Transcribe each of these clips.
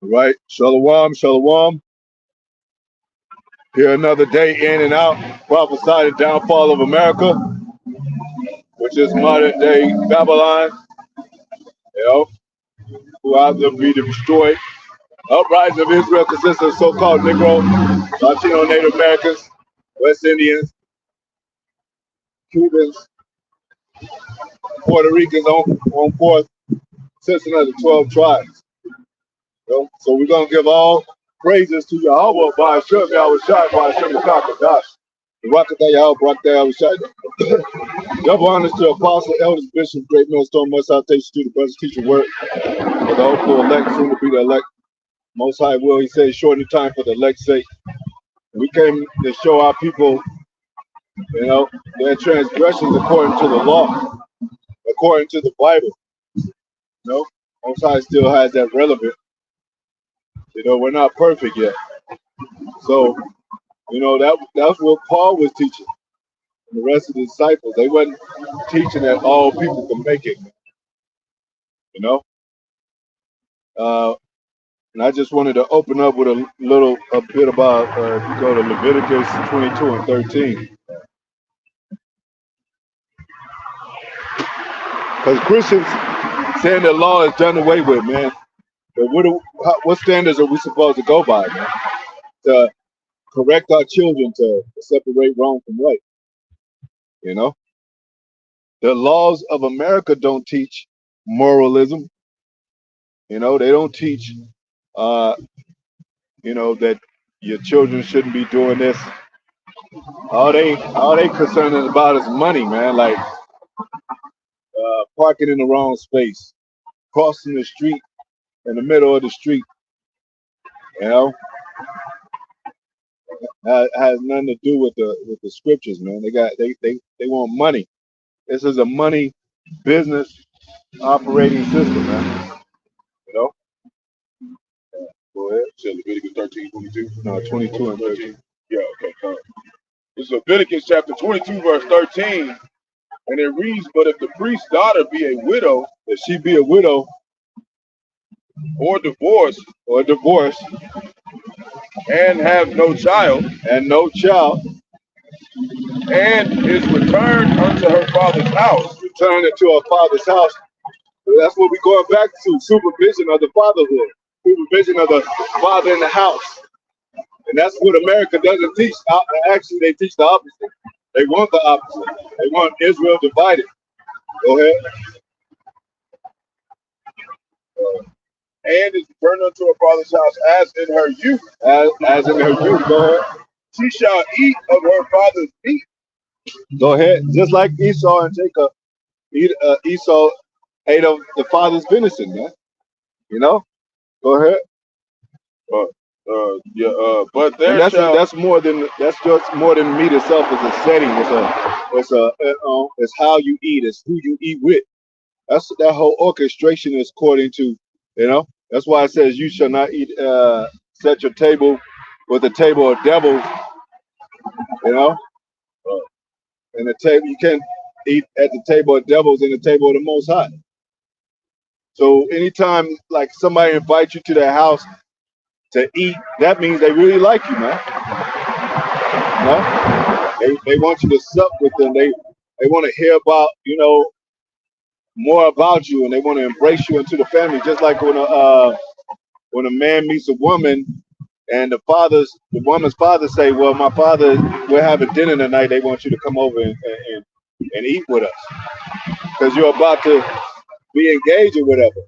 Right. Shalom, shalom. Here another day in and out. Prophesied the downfall of America, which is modern day Babylon. You know, who have to be destroyed. Uprising of Israel consists of so-called Negro, Latino Native Americans, West Indians, Cubans, Puerto Ricans on forth, consisting of the 12 tribes. You know? So we're gonna give all praises to Yahweh by Hashem, Yahweh Shai, by Hashem Gosh. The Rakatah Yahweh, Barakatah Yahweh Shai. Double honors to Apostle, Elders, Bishop, Great Millstone, Most High, takes to the brothers, teacher work. For the hopeful elect, soon to be the elect. Most High will, he says, shorten the time for the elect's sake. We came to show our people, you know, their transgressions according to the law, according to the Bible. You know, Most High still has that relevant. You know, we're not perfect yet. So, you know, that's what Paul was teaching. And the rest of the disciples, they wasn't teaching that all people can make it. You know? And I just wanted to open up with a bit about, if you go to Leviticus 22 and 13. Because Christians saying the law is done away with, man. But what standards are we supposed to go by, man? To correct our children, to separate wrong from right. You know? The laws of America don't teach moralism. You know, they don't teach, you know, that your children shouldn't be doing this. All they concerned about is money, man. Like parking in the wrong space, crossing the street in the middle of the street. You know, has nothing to do with the scriptures, man. They want money. This is a money business operating system, man. You know. Go ahead. Said Leviticus 13, 22. No, 22 and 13. Yeah, okay. This is Leviticus chapter 22, verse 13. And it reads, but if the priest's daughter be a widow, if she be a widow or divorced, and have no child, and is returned unto her father's house, returned to her father's house. That's what we're going back to, supervision of the fatherhood, supervision of the father in the house. And that's what America doesn't teach. Actually, they teach the opposite. They want the opposite. They want Israel divided. Go ahead. And is returned unto her father's house as in her youth. As in her youth. Go ahead. She shall eat of her father's meat. Go ahead. Just like Esau and Jacob, Esau ate of the father's venison, man. You know? Go ahead. But there that's just more than meat itself as a setting. It's how you eat. It's who you eat with. That's that whole orchestration is according to, you know. That's why it says you shall not eat. Set your table with a table of devils. You know, and the table you can't eat at the table of devils and the table of the Most High. So anytime like somebody invites you to their house to eat, that means they really like you, man. No? They want you to sup with them. They want to hear about, you know, more about you, and they want to embrace you into the family. Just like when a man meets a woman, and the woman's father say, "Well, my father, we're having dinner tonight. They want you to come over and eat with us because you're about to be engaged or whatever."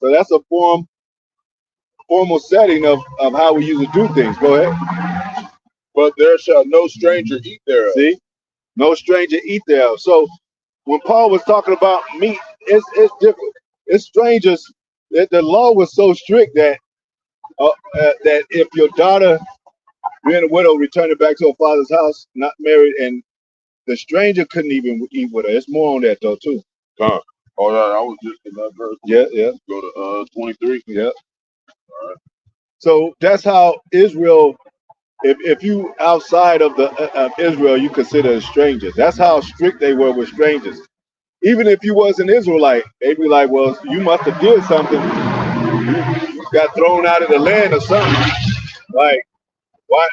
So that's a formal setting of how we usually do things. Go ahead. But there shall no stranger eat thereof. See, no stranger eat thereof. So when Paul was talking about meat, it's different. It's strangers. The law was so strict that if your daughter being a widow returning back to her father's house, not married, and the stranger couldn't even eat with her. It's more on that though too. Oh, no, I was just in that verse. Yeah, yeah. Go to 23. Yeah. So that's how Israel. If you outside of the of Israel, you consider a stranger. That's how strict they were with strangers. Even if you was an Israelite, they'd be like, "Well, you must have did something. You got thrown out of the land or something. Like, why?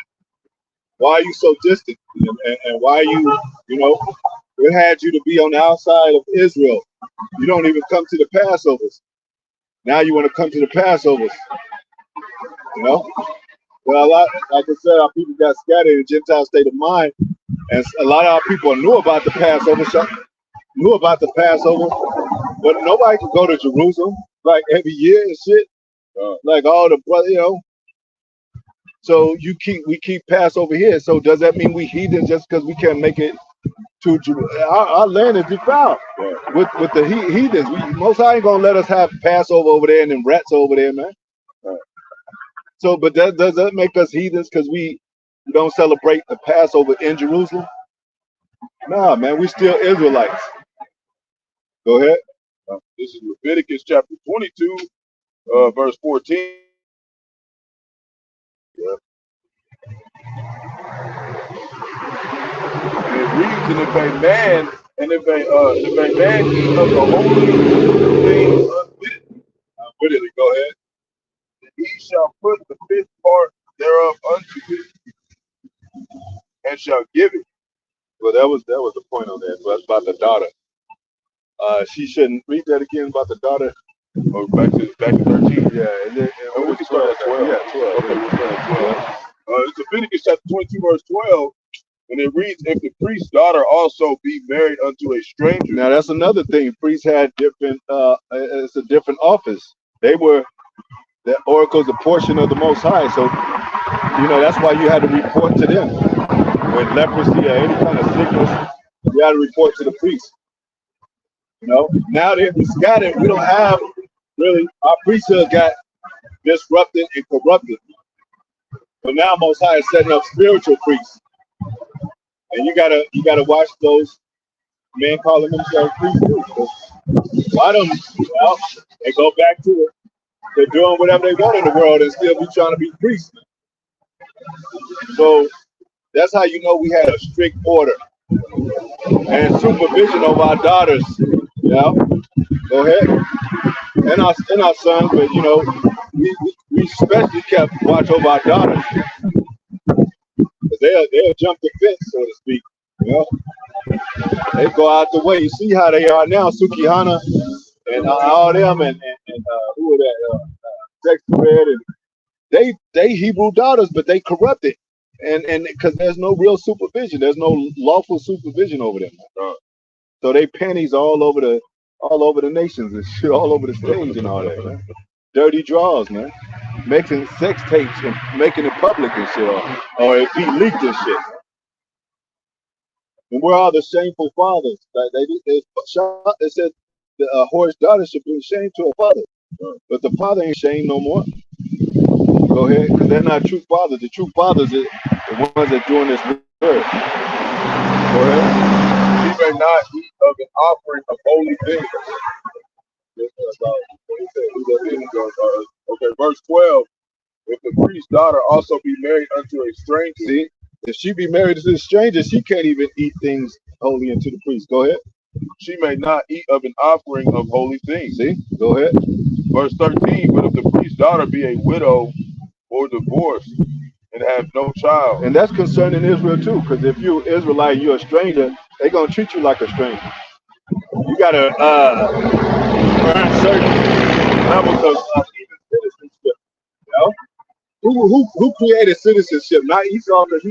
Why are you so distant? And why are you, what had you to be on the outside of Israel? You don't even come to the Passovers. Now you want to come to the Passovers, you know? Well, a lot, like I said, our people got scattered in a Gentile state of mind, and a lot of our people knew about the Passover, but nobody could go to Jerusalem like every year and shit. Like all the brother. So we keep Passover here. So does that mean we heathen just because we can't make it to Jerusalem? Our land is defiled with the heathens. Most High ain't gonna let us have Passover over there and then rats over there, man. So, but does that make us heathens because we don't celebrate the Passover in Jerusalem? Nah, man, we still Israelites. Go ahead. This is Leviticus chapter 22, verse 14. Yeah. And it reads, and if a man eat of the holy things unwittingly, go ahead, he shall put the fifth part thereof unto it, and shall give it. Well, that was the point on that. But about the daughter, she shouldn't read that again about the daughter. Oh, back to 13. Yeah, and we can start at 12. Yeah, 12. Okay, we'll start at 12. It's Leviticus chapter 22, verse 12. And it reads, if the priest's daughter also be married unto a stranger. Now that's another thing. Priests had different. It's a different office. The oracle's a portion of the Most High. So that's why you had to report to them with leprosy or any kind of sickness. You had to report to the priest. Now that we scattered, we don't have really. Our priesthood got disrupted and corrupted. But now Most High is setting up spiritual priests. And you gotta watch those men calling themselves priests. Why don't they go back to it? They're doing whatever they want in the world and still be trying to be priests. So that's how we had a strict order and supervision of our daughters. Yeah, go ahead. And our sons, but we especially kept watch over our daughters. They'll jump the fence, so to speak. They go out the way. You see how they are now, Sukihana and all them, and who are that? Sex Red, and they Hebrew daughters, but they corrupted, and because there's no real supervision, there's no lawful supervision over them. So they panties all over the nations and shit, all over the stage and all that. Man. Dirty draws, man. Making sex tapes and making it public and shit, or it be leaked and shit. And where are the shameful fathers? Like they said the whore's daughter should be ashamed to her father, but the father ain't ashamed no more. Go ahead, because they're not true fathers. The true fathers are the ones that doing this work. Go ahead. He may not eat of an offering of holy things. Okay, verse 12. If the priest's daughter also be married unto a stranger. See, if she be married to a stranger, she can't even eat things holy unto the priest. Go ahead. She may not eat of an offering of holy things. See, go ahead. Verse 13. But if the priest's daughter be a widow or divorced and have no child. And that's concerning Israel too, because if you're Israelite and you're a stranger, they're gonna treat you like a stranger. You gotta earn certain levels of citizenship. Who created citizenship? Not Esau, because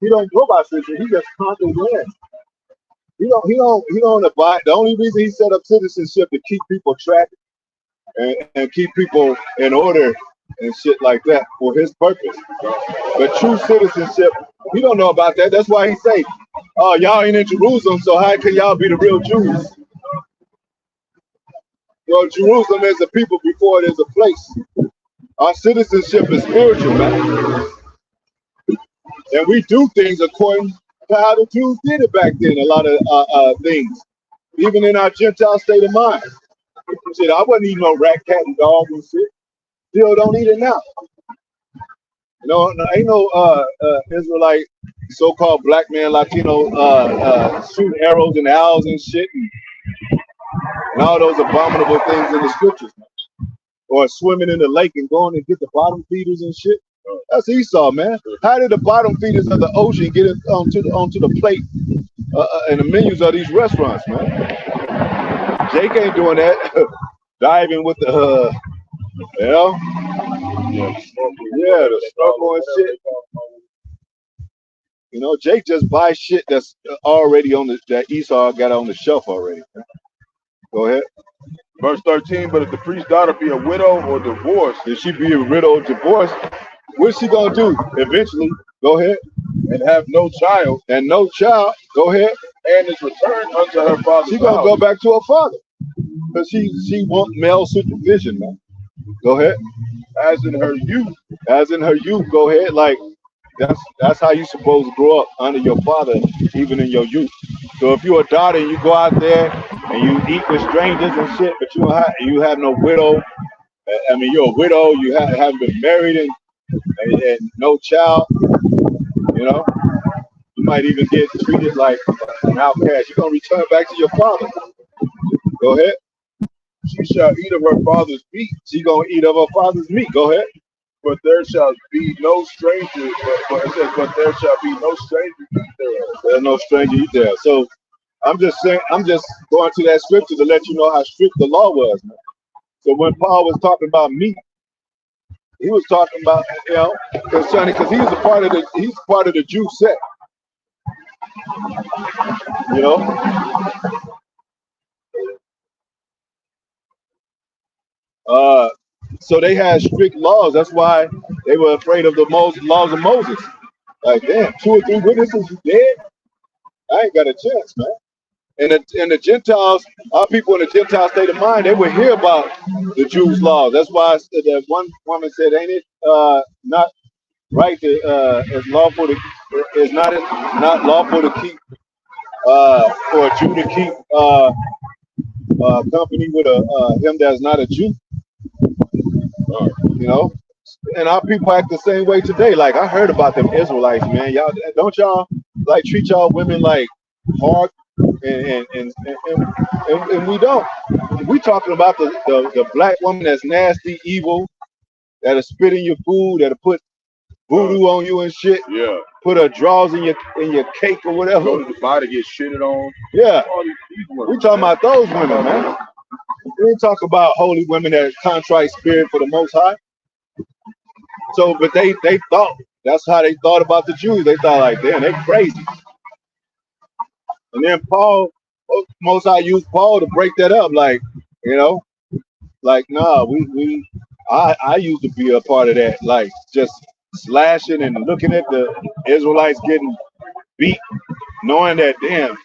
he don't go by citizenship. He just conquered land. He don't abide. The only reason he set up citizenship to keep people tracked and keep people in order and shit like that for his purpose. But true citizenship, we don't know about that. That's why he say, "Oh, y'all ain't in Jerusalem, so how can y'all be the real Jews?" Well, Jerusalem is a people before it is a place. Our citizenship is spiritual, man. And we do things according to how the Jews did it back then, a lot of things. even in our Gentile state of mind. Shit, I wasn't eating no rat, cat, and dog and shit. Still don't eat it now. Ain't no Israelite, so-called black man, Latino, shooting arrows and owls and shit, and all those abominable things in the scriptures. Or swimming in the lake and going to get the bottom feeders and shit. That's Esau, man. How did the bottom feeders of the ocean get it onto the plate and the menus of these restaurants, man? Jake ain't doing that. Diving with the, the struggle and shit. Jake just buys shit that's already that Esau got on the shelf already. Go ahead. Verse 13, but if the priest's daughter be a widow or divorced, if she be a widow or divorced, what's she gonna do eventually? Go ahead. And have no child. And no child. Go ahead. And is returned unto her father. She gonna go back to her father. Because she wants male supervision, man. Go ahead. As in her youth. As in her youth, go ahead. Like that's how you supposed to grow up under your father, even in your youth. So if you're a daughter and you go out there and you eat with strangers and shit, but you have no widow. I mean, you're a widow. You haven't been married and no child. You might even get treated like an outcast. You're gonna return back to your father. Go ahead. She shall eat of her father's meat. She gonna eat of her father's meat. Go ahead. But there shall be no stranger. But it says, but there shall be no stranger eat there. There's no stranger eat there. So I'm just saying. I'm just going to that scripture to let you know how strict the law was, man. So when Paul was talking about meat, he was talking about concerning because he's part of the Jew sect. So they had strict laws. That's why they were afraid of the laws of Moses. Like, damn, 2 or 3 witnesses dead? I ain't got a chance, man. And the Gentiles, our people in the Gentile state of mind, they would hear about the Jews' laws. That's why that one woman said, ain't it not right to it's not lawful to keep for a Jew to keep company with him that's not a Jew. And our people act the same way today. Like, I heard about them Israelites, man. Y'all like treat y'all women like hard, and we don't. We talking about the black woman that's nasty, evil, that'll spit in your food, that'll put voodoo on you and shit. Yeah. Put her drawers in your cake or whatever. Go to the body, get shitted on. Yeah. We talking about those women, man. We ain't talking about holy women that contrite spirit for the Most High. So, but they thought, that's how they thought about the Jews. They thought like, damn, they crazy. And then Paul, Most High used Paul to break that up. Like, like, nah, I used to be a part of that. Like, just slashing and looking at the Israelites getting beat, knowing that, damn,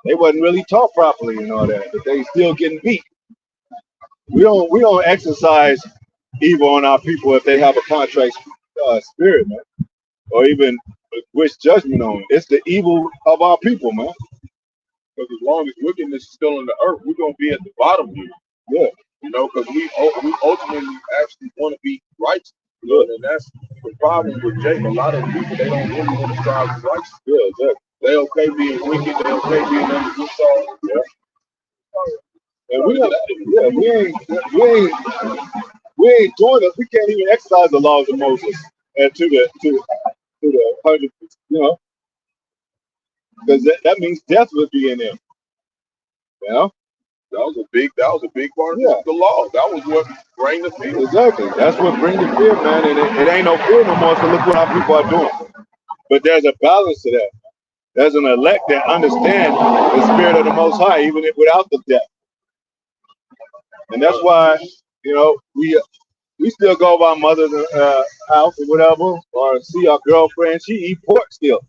they wasn't really taught properly and all that, but they still getting beat. We don't exercise evil on our people if they have a contrite spirit, man, or even wish judgment on them. It's the evil of our people, man. Because as long as wickedness is still in the earth, we're gonna be at the bottom here. Yeah. Because we ultimately actually want to be righteous. And that's the problem with Jake. A lot of people, they don't really want to strive for righteousness. Yeah, exactly. They okay being wicked. They okay being under Esau. Yeah. And we ain't doing it. We can't even exercise the laws of Moses and to the 100, because that means death would be in them. That was a big part of the law. That was what bring the fear. Exactly. That's what bring the fear, man. And it ain't no fear no more. So look what our people are doing. But there's a balance to that. There's an elect that understand the spirit of the Most High, even without the death. And that's why, we still go to our mother's house or whatever, or see our girlfriend. She eat pork still.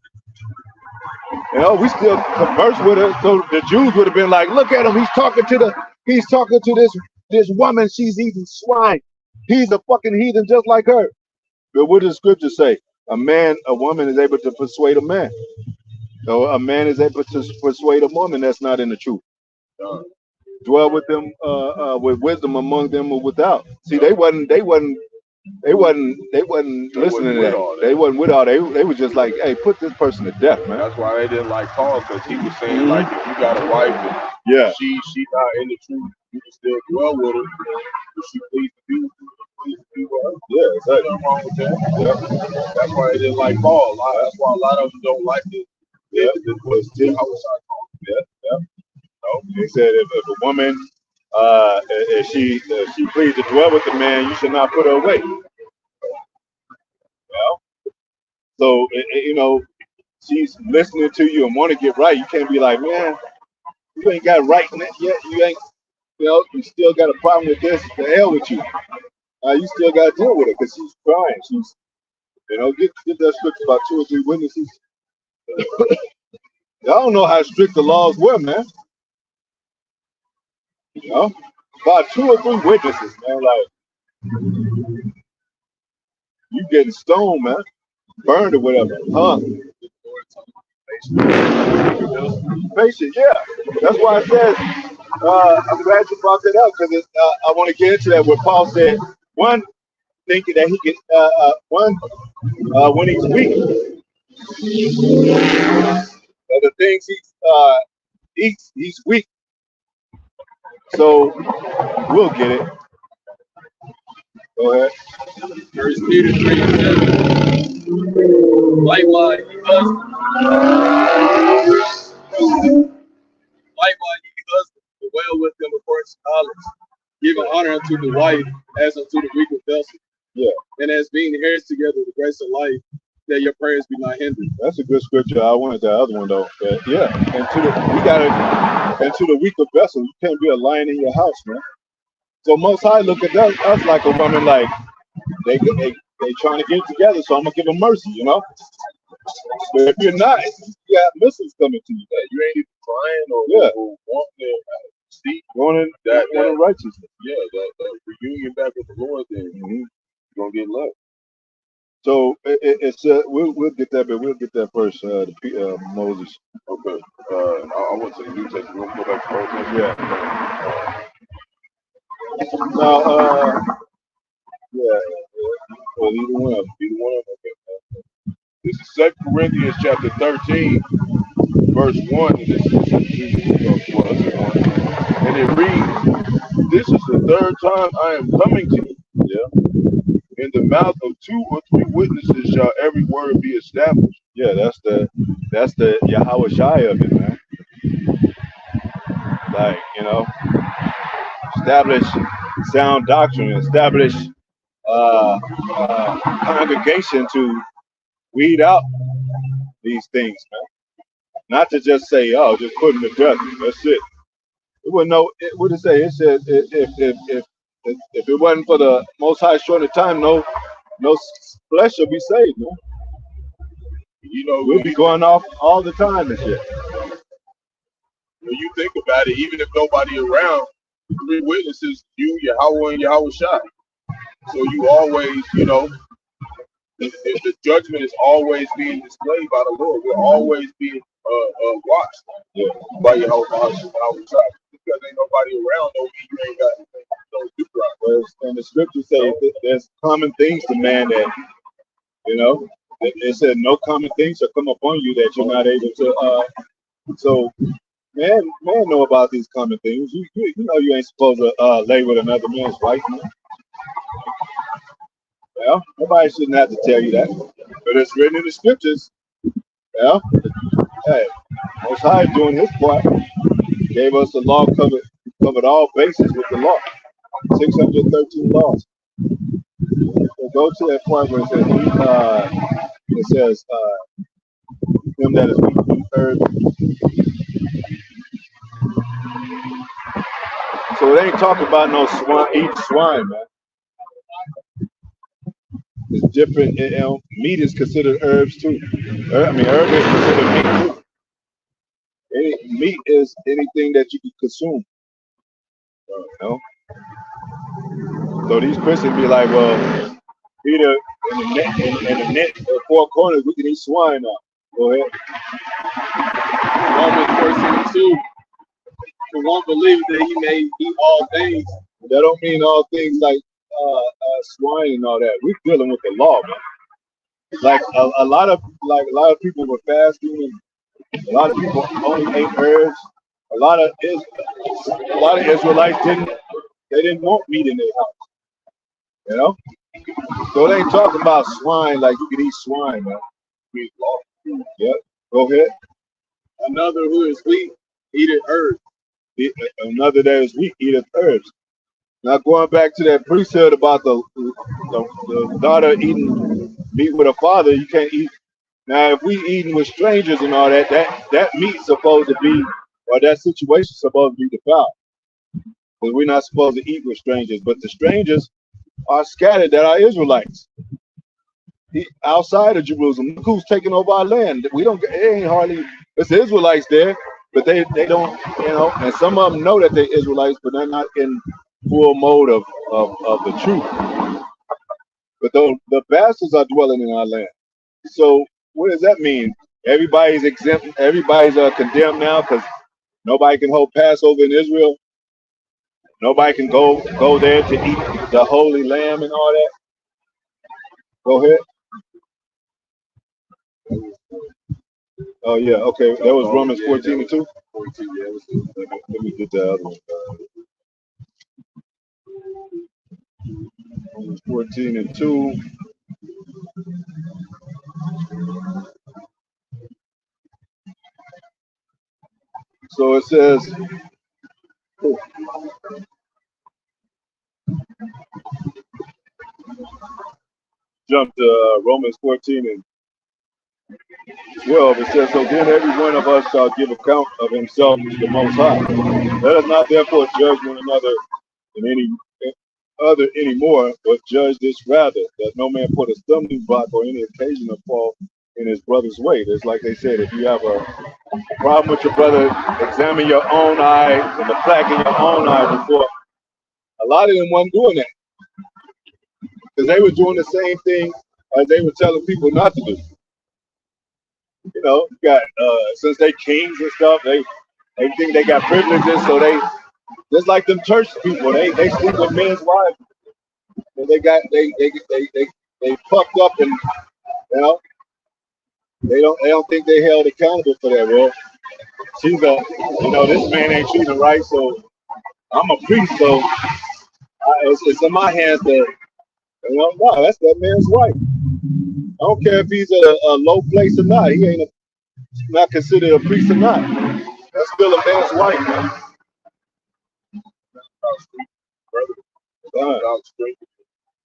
We still converse with her. So the Jews would have been like, look at him. He's talking to this woman. She's eating swine. He's a fucking heathen just like her. But what does the scripture say? A woman is able to persuade a man. So a man is able to persuade a woman that's not in the truth. Uh, Dwell with them with wisdom among them or without. See, they wasn't listening to with that. all that. They wasn't with all. They was just like, hey, put this person to death, man. That's why they didn't like Paul, because he was saying like, if you got a wife and Yeah. she not in the truth, you can still dwell with her. If she please to be with you, please to be with her. Yeah, There's nothing wrong with that. Yeah. That's why they didn't like Paul. That's why a lot of them don't like it. Yeah. Yeah. No, they said if a woman, if she pleads to dwell with the man, you should not put her away. Well, so she's listening to you and want to get right. You can't be like, man, you ain't got right yet. You ain't, you still got a problem with this. The hell with you. You still got to deal with it because she's crying. She's, get that scripture about 2 or 3 witnesses. I don't know how strict the laws were, man. About 2 or 3 witnesses, man. Like, you getting stoned, man. Burned or whatever. Huh? Patient, yeah. That's why I said, I'm glad you brought that up because I want to get into that where Paul said, one, thinking that he could, when he's weak, the things he eats, he's weak. So we'll get it. Go ahead. 1 Peter 3:7. Likewise, ye husbands, dwell with them according to knowledge, giving honor unto the wife as unto the weaker vessel. Yeah. And as being heirs together the grace of life, that your prayers be not hindered. That's a good scripture. I wanted that other one though. But yeah, and to the weaker vessel, you can't be a lion in your house, man. So Most High look at us like a woman, like they trying to get together, so I'm gonna give them mercy, But if you're not, you got missiles coming to you. That you ain't even trying or wanting to seek wanting righteousness. Yeah, that reunion back with the Lord, then you're gonna get left. So it's we'll get that, but we'll get that first. Moses. Okay. I went to the New Testament. We'll go back to the Old Testament. Yeah. Now, yeah. Well, either one of them. Okay. This is 2 Corinthians chapter 13, verse 1. And it reads, "This is the third time I am coming to you. Yeah. In the mouth of 2 or 3 witnesses shall every word be established." Yeah, that's the Yahweh Shai of it, man. Like, establish sound doctrine, establish congregation to weed out these things, man. Not to just say, oh, just put them to death. That's it. It wouldn't know. What it say? It said if it wasn't for the Most High short of time, no flesh shall be saved, man. We'll be going off all the time and shit. When you think about it, even if nobody around, 3 witnesses, you, Yahweh, and Yahweh Shai. So you always, the judgment is always being displayed by the Lord. We're always being watched by Yahweh Shai. Because ain't nobody around, don't mean you ain't got no do right. And the scriptures say there's common things to man that, it said no common things shall come upon you that you're not able to. So man know about these common things. You ain't supposed to lay with another man's wife. Man. Well, nobody shouldn't have to tell you that, but it's written in the scriptures. Well, hey, Most High doing his part. Gave us the law, covered all bases with the law. 613 laws. So go to that point where it says him that is weak in earth. So it ain't talking about no eat swine, man. It's different. Meat is considered herbs too. Herb is considered meat too. Meat is anything that you can consume. So these Christians be like, well, Peter in the net, in the 4 corners, we can eat swine now. Go ahead. Romans 14:2. For one believeth that he may eat all things. That don't mean all things like swine and all that. We're dealing with the law, man. Like a lot of people were fasting, and a lot of people only ate herbs. A lot of Israelites didn't want meat in their house. You know, so they ain't talking about swine like you can eat swine, man. Meat law. Yeah, go ahead. Another who is weak eateth herbs. Another that is weak eateth herbs. Now going back to that precept about the daughter eating meat with her father, you can't eat. Now if we eating with strangers and all that, that meat's supposed to be, or that situation's supposed to be defiled. Because we're not supposed to eat with strangers, but the strangers are scattered that are Israelites. Outside of Jerusalem, look who's taking over our land. We don't. It ain't hardly. It's the Israelites there, but they don't. You know, and some of them know that they're Israelites, but they're not in full mode of the truth. But the bastards are dwelling in our land. So what does that mean? Everybody's exempt. Everybody's condemned now because nobody can hold Passover in Israel. Nobody can go there to eat the holy lamb and all that. Go ahead. Oh yeah, okay. That was Romans 14:2. 14, yeah. Let me get the other one. Romans 14:2. So it says, jump to Romans 14:12. It says, so then every one of us shall give account of himself to the Most High. Let us not therefore judge one another in any other anymore, but judge this rather, that no man put a stumbling block or any occasion of fall in his brother's way. It's like they said, if you have a problem with your brother, examine your own eye and the plaque in your own eye before. A lot of them weren't doing that because they were doing the same thing as they were telling people not to do. You know, you got since they kings and stuff, they think they got privileges, so they just like them church people, they sleep with men's wives. And they fucked up, and you know they don't think they held accountable for that. Well, this man ain't treating right, so I'm a priest, so it's in my hands to, no, that's that man's wife. I don't care if he's a low place or not. He ain't not considered a priest or not. That's still a man's wife, man. About strength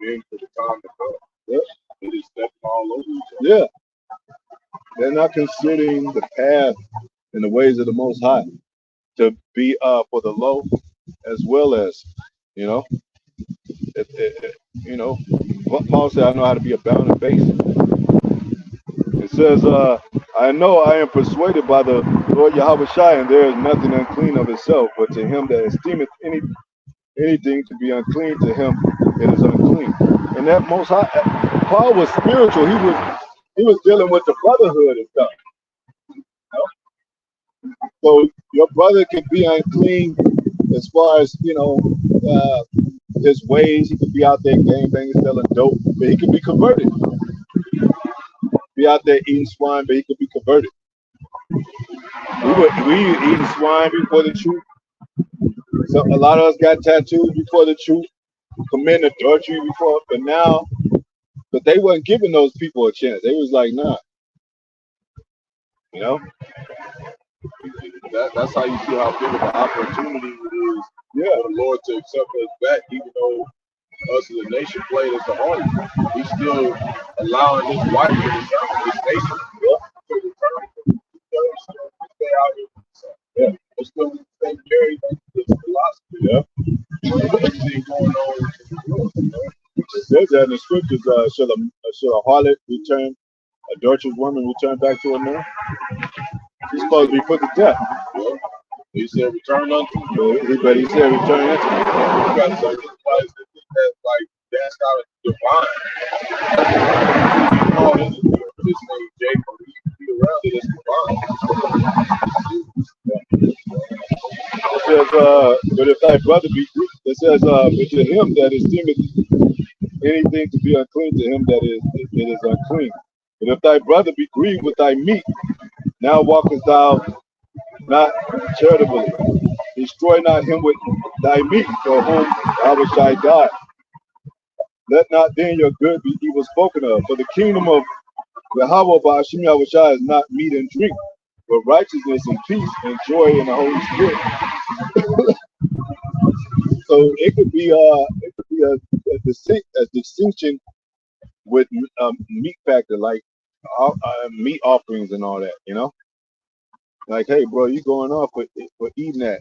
being for the time to come. Yep. They just stepping all over each other. Yeah. They're not considering the path and the ways of the Most High to be for the low, as well as, Paul said, I know how to be abound in base. It says, I know I am persuaded by the Lord Yahweh Shai, and there is nothing unclean of itself, but to him that esteemeth anything to be unclean, to him it is unclean. And that Most High, Paul was spiritual. He was dealing with the brotherhood and stuff. So your brother can be unclean as far as his ways. He could be out there gangbanging, selling dope, but he could be converted. Be out there eating swine, but he could be converted. We eating swine before the truth. So a lot of us got tattoos before the truth, committing adultery before, but they wasn't giving those people a chance. They was like, nah. That's how you see how big of an opportunity it is for the Lord to accept us back, even though us as a nation played us the hardest. He's still allowing his wife to return to this nation to return to stay out here. Yeah. It's still stay married to this philosophy. Yeah. Everything going on. It says that in the scriptures, should a harlot return, a adulterous woman return back to her man? She's supposed to be put to death. Yeah. He said return unto me. But he said return unto me. You got certain advice that like that's not divine. Oh, this name Jacob. He around it is divine. It says, but if thy brother be, it says, but to him that is Timothy, anything to be unclean to him that it is unclean. But if thy brother be grieved with thy meat, now walkest thou not charitably. Destroy not him with thy meat, for whom thou shalt die. Let not then your good be evil spoken of. For the kingdom of Yahweh by Hashem Yahushua is not meat and drink, but righteousness and peace and joy in the Holy Spirit. So it could be a distinction with meat factor, like meat offerings and all that, you know? Like, hey, bro, you going off for eating that,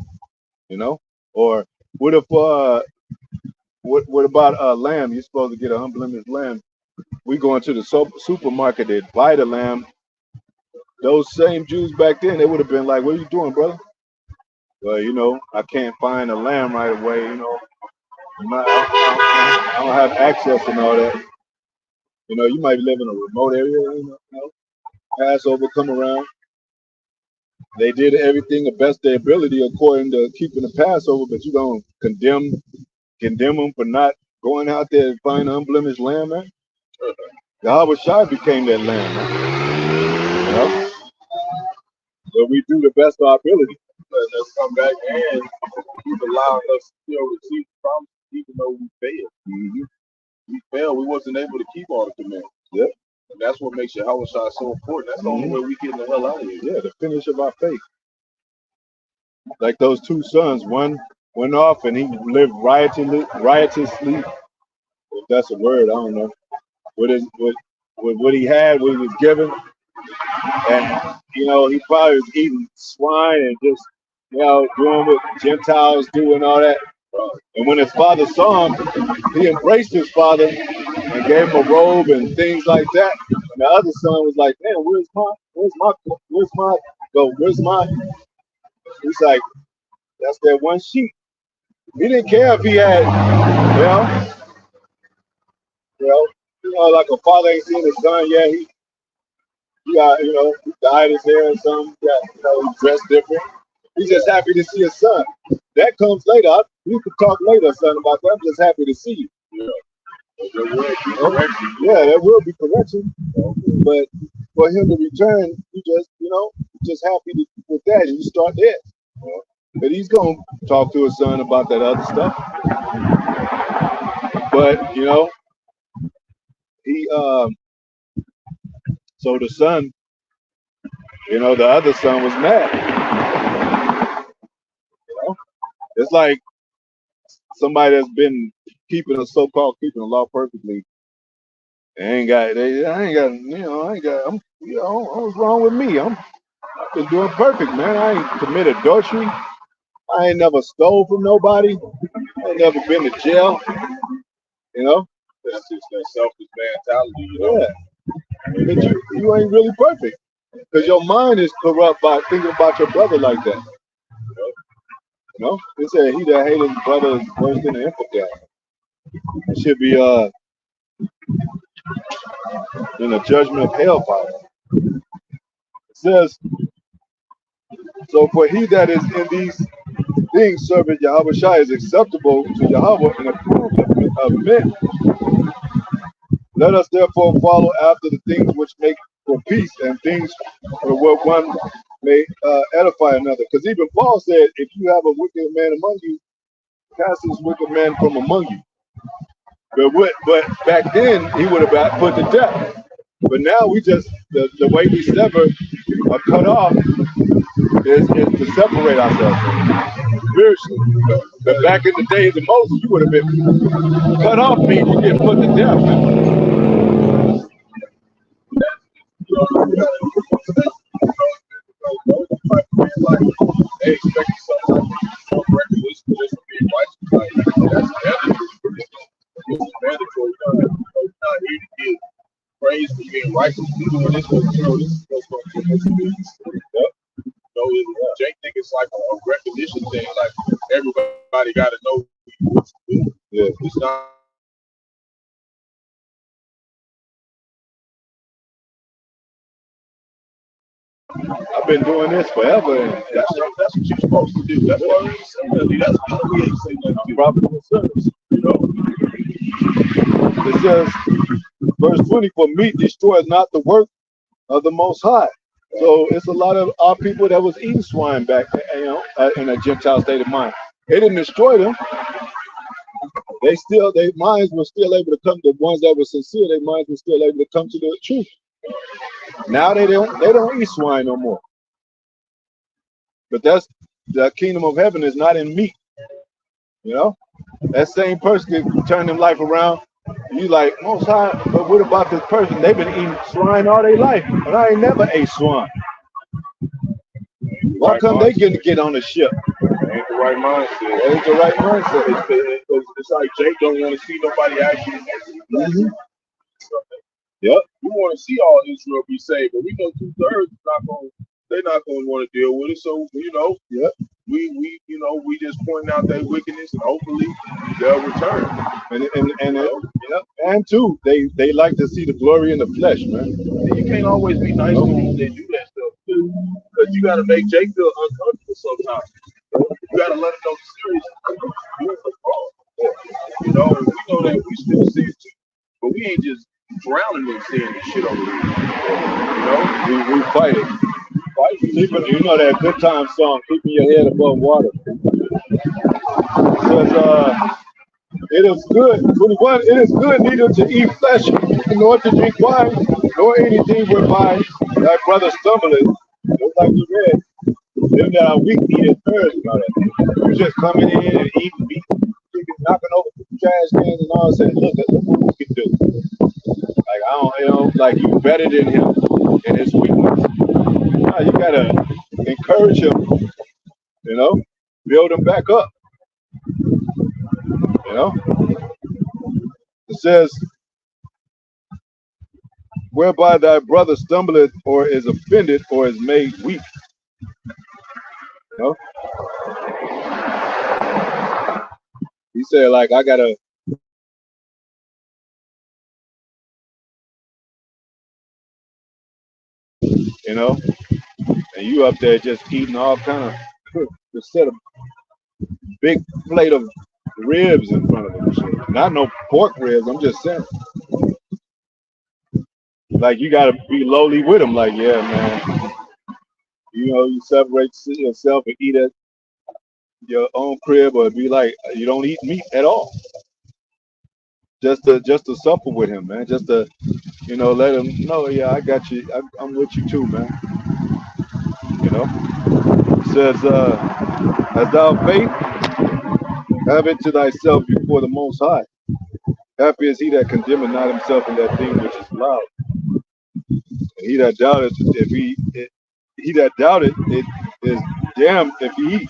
you know? Or what if what about lamb? You're supposed to get a unblemished lamb. We go into the supermarket, they buy the lamb. Those same Jews back then, they would have been like, "What are you doing, brother?" Well, you know, I can't find a lamb right away. You know, I don't have access and all that. You know, you might live in a remote area. You know, Passover come around. They did everything the best their ability according to keeping the Passover, but you don't condemn them for not going out there and find an unblemished lamb, man. Yahweh Shai became that lamb, man. You know? But we do the best of our ability. Let us come back and He's allowing us to still receive the promise, even though we failed. Mm-hmm. We failed. We wasn't able to keep all the commandments. Yep. And that's what makes Yahweh Shai so important. That's the only way we get the hell out of here. Yeah, the finish of our faith. Like those two sons, one went off and he lived riotously. If that's a word, I don't know. What he had, what he was given, and you know he probably was eating swine and just doing what Gentiles do and all that. And when his father saw him, he embraced his father and gave him a robe and things like that. And the other son was like, "Man, where's my?" He's like, "That's that one sheep." He didn't care if he had, like a father ain't seen his son yet. He got, he dyed his hair or something. He he dressed different. He's just happy to see his son. That comes later. We could talk later, son, about that. I'm just happy to see you. Yeah, there will be correction. But for him to return, you just happy with that. And you start there. But he's going to talk to his son about that other stuff. But, he, so the son, the other son was mad. It's like somebody that's been keeping the law perfectly. I what's wrong with me? I've been doing perfect, man. I ain't committed adultery. I ain't never stole from nobody. I ain't never been to jail. That's just that selfish mentality, Yeah. But you ain't really perfect. Because your mind is corrupt by thinking about your brother like that. They said he that hated his brother is worse than an infidel. It should be in the judgment of hellfire. It says, so for he that is in these things serving Yahweh Shai is acceptable to Yahweh and approved of men. Let us therefore follow after the things which make for peace and things for what one may edify another. Because even Paul said, if you have a wicked man among you, cast this wicked man from among you. But back then he would have put to death. But now we just the way we sever or cut off is to separate ourselves spiritually. But back in the days of Moses, you would have been cut off, means you get put to death. They expect some type of recognition just for being righteous. Like, that's mandatory. It's mandatory. You're not here to get praise for being righteous. You're doing this for this is what's going to be. Jake think it's like a recognition thing. Like everybody got to know what to do. Yeah. It's not. I've been doing this forever, and That's what you're supposed to do. That's what we say. That's what we ain't say nothing to. profitable service. You know, It says, verse 20, for meat destroys not the work of the Most High. So it's a lot of our people that was eating swine back, in a Gentile state of mind. It didn't destroy them. Their minds were still able to come. The ones that were sincere, their minds were still able to come to the truth. Now they don't eat swine no more. But that's the kingdom of heaven is not in meat. You know, that same person can turn their life around. You like, Most High, but what about this person? They've been eating swine all their life, but I ain't never ate swine. Why come they get on the ship? ain't the right mindset. That ain't the right mindset. It's like Jake don't want to see nobody actually. Mm-hmm. Yep. We want to see all Israel be saved, but we know 2/3 they're not going to want to deal with it. So Yep. we just point out their wickedness, and hopefully they'll return. And too, they like to see the glory in the flesh, man. And you can't always be nice to them when they do that stuff too, because you got to make Jake feel uncomfortable sometimes. You got to let him know the serious. We know that we still see it too, but we ain't just drowning in sin and shit over here. We fight it. You know that good time song, keeping your head above water. Says, it is good, 21, it is good neither to eat flesh, nor to drink wine, nor anything whereby thy brother stumbleth. Just like you read, them that are weak eat it first, and all that. You just coming in and eating meat, knocking over the trash cans and all, saying, look what we can do. Like, I don't, like you better than him in his weakness. No, you gotta encourage him, build him back up. It says, whereby thy brother stumbleth or is offended or is made weak. He said, like, I gotta and you up there just eating all kind of just set a big plate of ribs in front of him. Not no pork ribs, I'm just saying. Like, you gotta be lowly with him, like, yeah, man. You separate yourself and eat at your own crib, or be like, you don't eat meat at all. Just to suffer with him, man. Just to, let him know, yeah, I got you. I'm with you too, man. It says, as thou faith, have it to thyself before the Most High. Happy is he that condemneth not himself in that thing which is loud. And he that doubteth, he that doubted it is damned if he eat,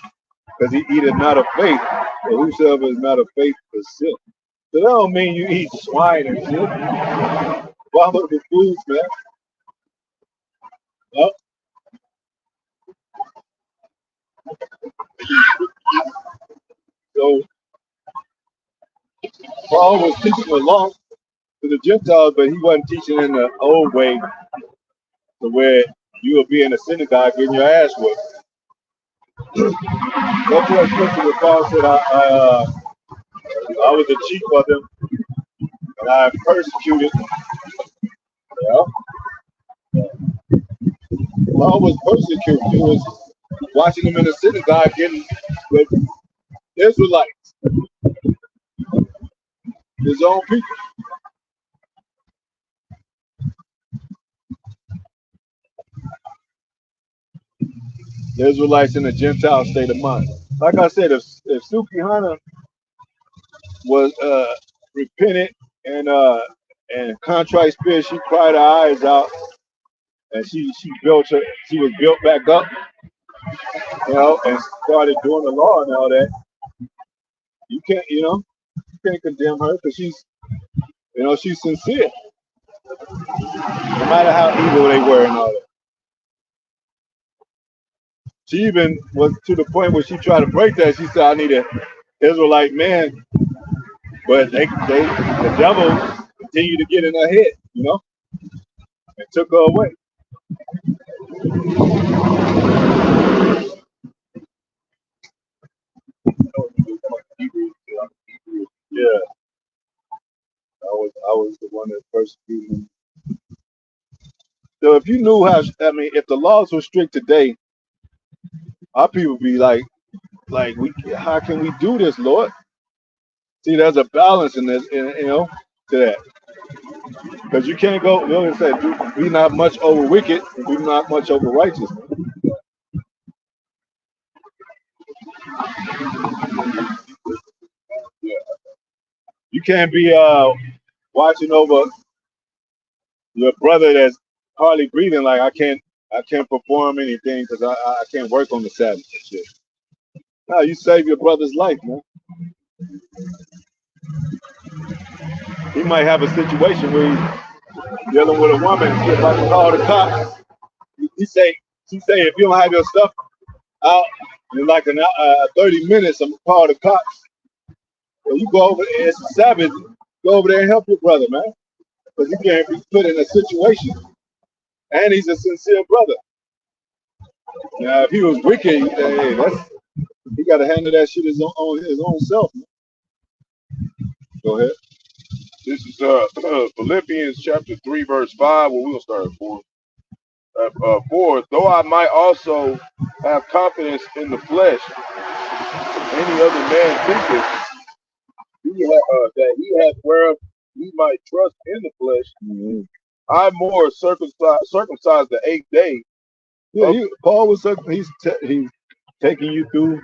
because he eateth not of faith. But whosoever is not of faith is sin. So that don't mean you eat swine and shit. Follow the foods, man. Yep. So Paul was teaching along to the Gentiles, but he wasn't teaching in the old way, to where you will be in a synagogue getting your ass whipped. Go to a scripture where Paul said, I was the chief of them, and I persecuted. Paul was persecuted. He was watching them in the synagogue getting with Israelites, his own people. The Israelites in a Gentile state of mind. Like I said, if Suki Hana was repentant and contrite spirit, she cried her eyes out, and she was built back up, and started doing the law and all that. You can't condemn her, because she's sincere, no matter how evil they were and all that. She even was to the point where she tried to break that. She said, I need an Israelite man, but the devil continued to get in her head, and took her away. Yeah, I was the one that persecuted him. So if you knew how, I mean, if the laws were strict today, our people would be like how can we do this, Lord? See, there's a balance in this, to that. Because you can't go, like I said, we not much over wicked, we not much over righteous. You can't be watching over your brother that's hardly breathing. Like I can't perform anything because I can't work on the Sabbath and shit. No, you save your brother's life, man. He might have a situation where he's dealing with a woman. He's about to call the cops. She say, if you don't have your stuff out in like 30 minutes, I'm gonna call the cops. Well, you go over there, it's a Sabbath, go over there and help your brother, man. Because you can't be put in a situation. And he's a sincere brother. Now, if he was wicked, hey, he got to handle that shit on his own self. Man. Go ahead. This is Philippians chapter 3, verse 5. Well, we'll start at 4. 4. Though I might also have confidence in the flesh, any other man thinketh that he hath whereof he might trust in the flesh. Mm-hmm. I more circumcised the 8th day. Yeah, Paul was he's taking you through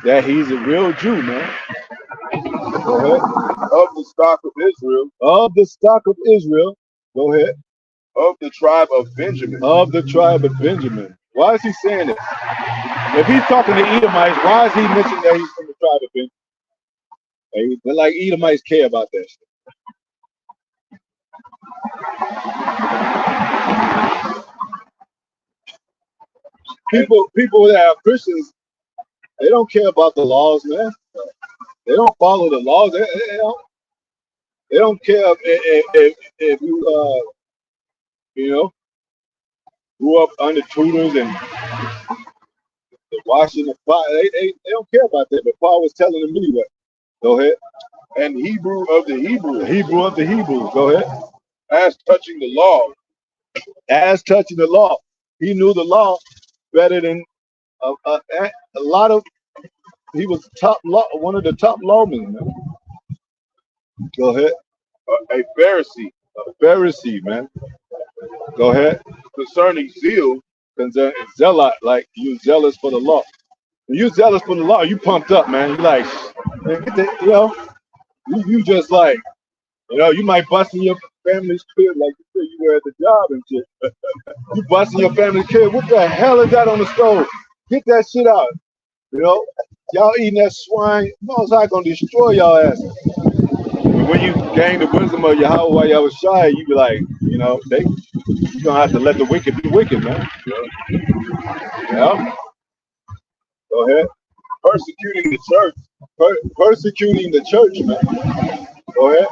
that he's a real Jew, man. Go ahead. Of the stock of Israel. Of the stock of Israel. Go ahead. Of the tribe of Benjamin. Of the tribe of Benjamin. Why is he saying this? If he's talking to Edomites, why is he mentioning that he's from the tribe of Benjamin? Hey, they're like Edomites care about that shit. People that are Christians, they don't care about the laws, man. They don't follow the laws. They don't care if you grew up under tutors and washing the pot. They don't care about that. But Paul was telling them anyway. Go ahead. And Hebrew of the Hebrews. Hebrew of the Hebrews. Go ahead. As touching the law. As touching the law. He knew the law better than a lot of. He was one of the top lawmen, man. Go ahead. A Pharisee. A Pharisee, man. Go ahead. Concerning zeal. Zealot, like you zealous for the law. When you zealous for the law, you pumped up, man. You like, man, you just like, you might bust in your family's kid like you said you were at the job and shit. You busting your family's kid. What the hell is that on the stove? Get that shit out. Y'all eating that swine. Most High gonna destroy y'all ass. When you gain the wisdom of Yahweh while y'all was shy, you be like, you gonna have to let the wicked be wicked, man. Yeah. Go ahead. Persecuting the church. Persecuting the church, man. Go ahead.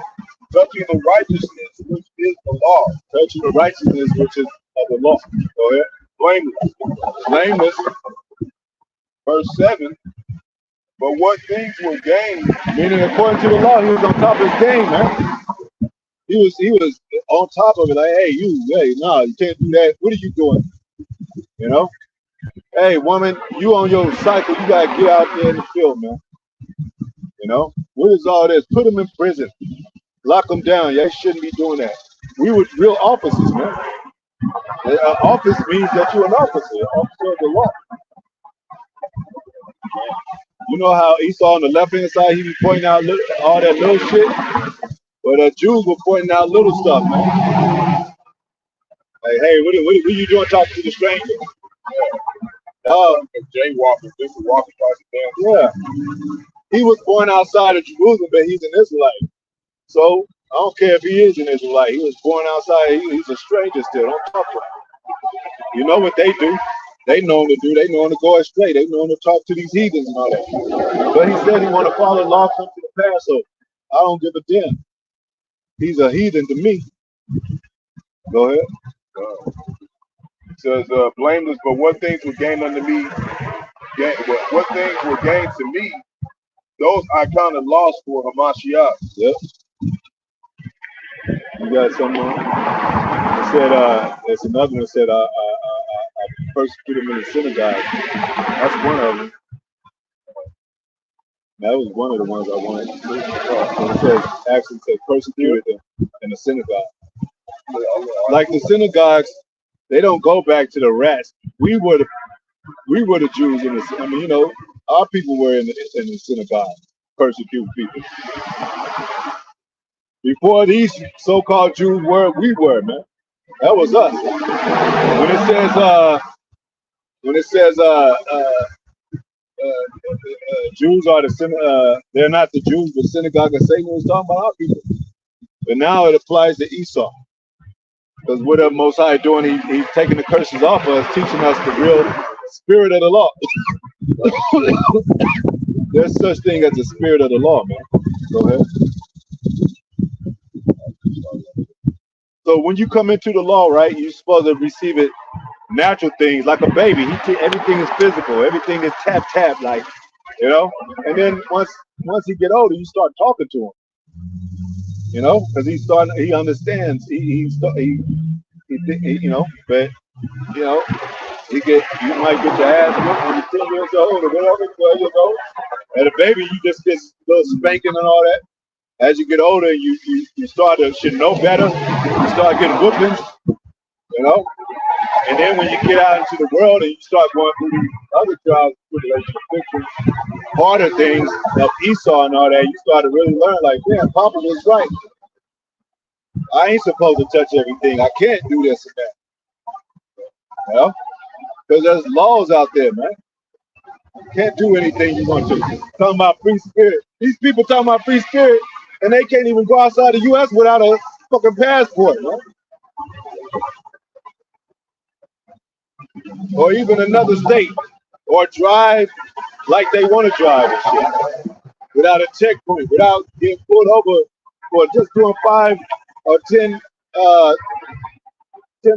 Touching the righteousness which is the law. Touching the righteousness which is of the law. Go ahead. Blameless. Blameless. Verse 7. But what things were gained? Meaning, according to the law, he was on top of his game, man. He was on top of it. Like, hey, you can't do that. What are you doing? Hey, woman, you on your cycle. You gotta get out there in the field, man. What is all this? Put them in prison. Lock them down. Y'all shouldn't be doing that. We were real officers, man. Office means that you're an officer of the law. You know how Esau on the left-hand side, he be pointing out all that little shit? But Jews were pointing out little stuff, man. Like, hey, what are you doing talking to the stranger? Jaywalking, just walking by the damn. Yeah. He was born outside of Jerusalem, but he's an Israelite. So I don't care if he is an Israelite. He was born outside. He's a stranger still. Don't talk to him. You know what they do? They know him to do. They know him to go astray. They know him to talk to these heathens and all that. But he said he want to follow the law, come to the pass. So I don't give a damn. He's a heathen to me. Go ahead. says, blameless, but what things were gained unto me, what things were gained to me, those I counted loss for Hamashiach. Yep. You got someone. It said, there's another one that said, I persecuted them in the synagogue. That's one of them. That was one of the ones I wanted. It says, actually said, persecuted them in the synagogue. Like the synagogues, they don't go back to the rats. We were the Jews in the. I mean, you know, our people were in the synagogue, persecuting people. Before these so-called Jews were, we were, man. That was us. When it says Jews are the they're not the Jews, but synagogue of Satan was talking about our people. But now it applies to Esau. Because what the Most High doing, he's taking the curses off of us, teaching us the real spirit of the law. There's such thing as the spirit of the law, man. Go ahead. So when you come into the law, right, you're supposed to receive it natural things like a baby. Everything is physical. Everything is tap, like, you know. And then once he get older, you start talking to him. You know, because he understands. He you know, but you know, you might get your ass whipped when you're 10 years old or whatever, 12 years old. And a baby, you just get a little spanking and all that. As you get older, you start to should know better. You start getting whoopings, you know. And then when you get out into the world and you start going through these other trials, harder things of Esau and all that, you start to really learn, like, man, Papa was right. I ain't supposed to touch everything. I can't do this and that. You know? Because there's laws out there, man. You can't do anything you want to. Talking about free spirit. These people talking about free spirit, and they can't even go outside the U.S. without a fucking passport, man. Or even another state, or drive like they want to drive and shit, without a checkpoint, without getting pulled over for just doing 5 or 10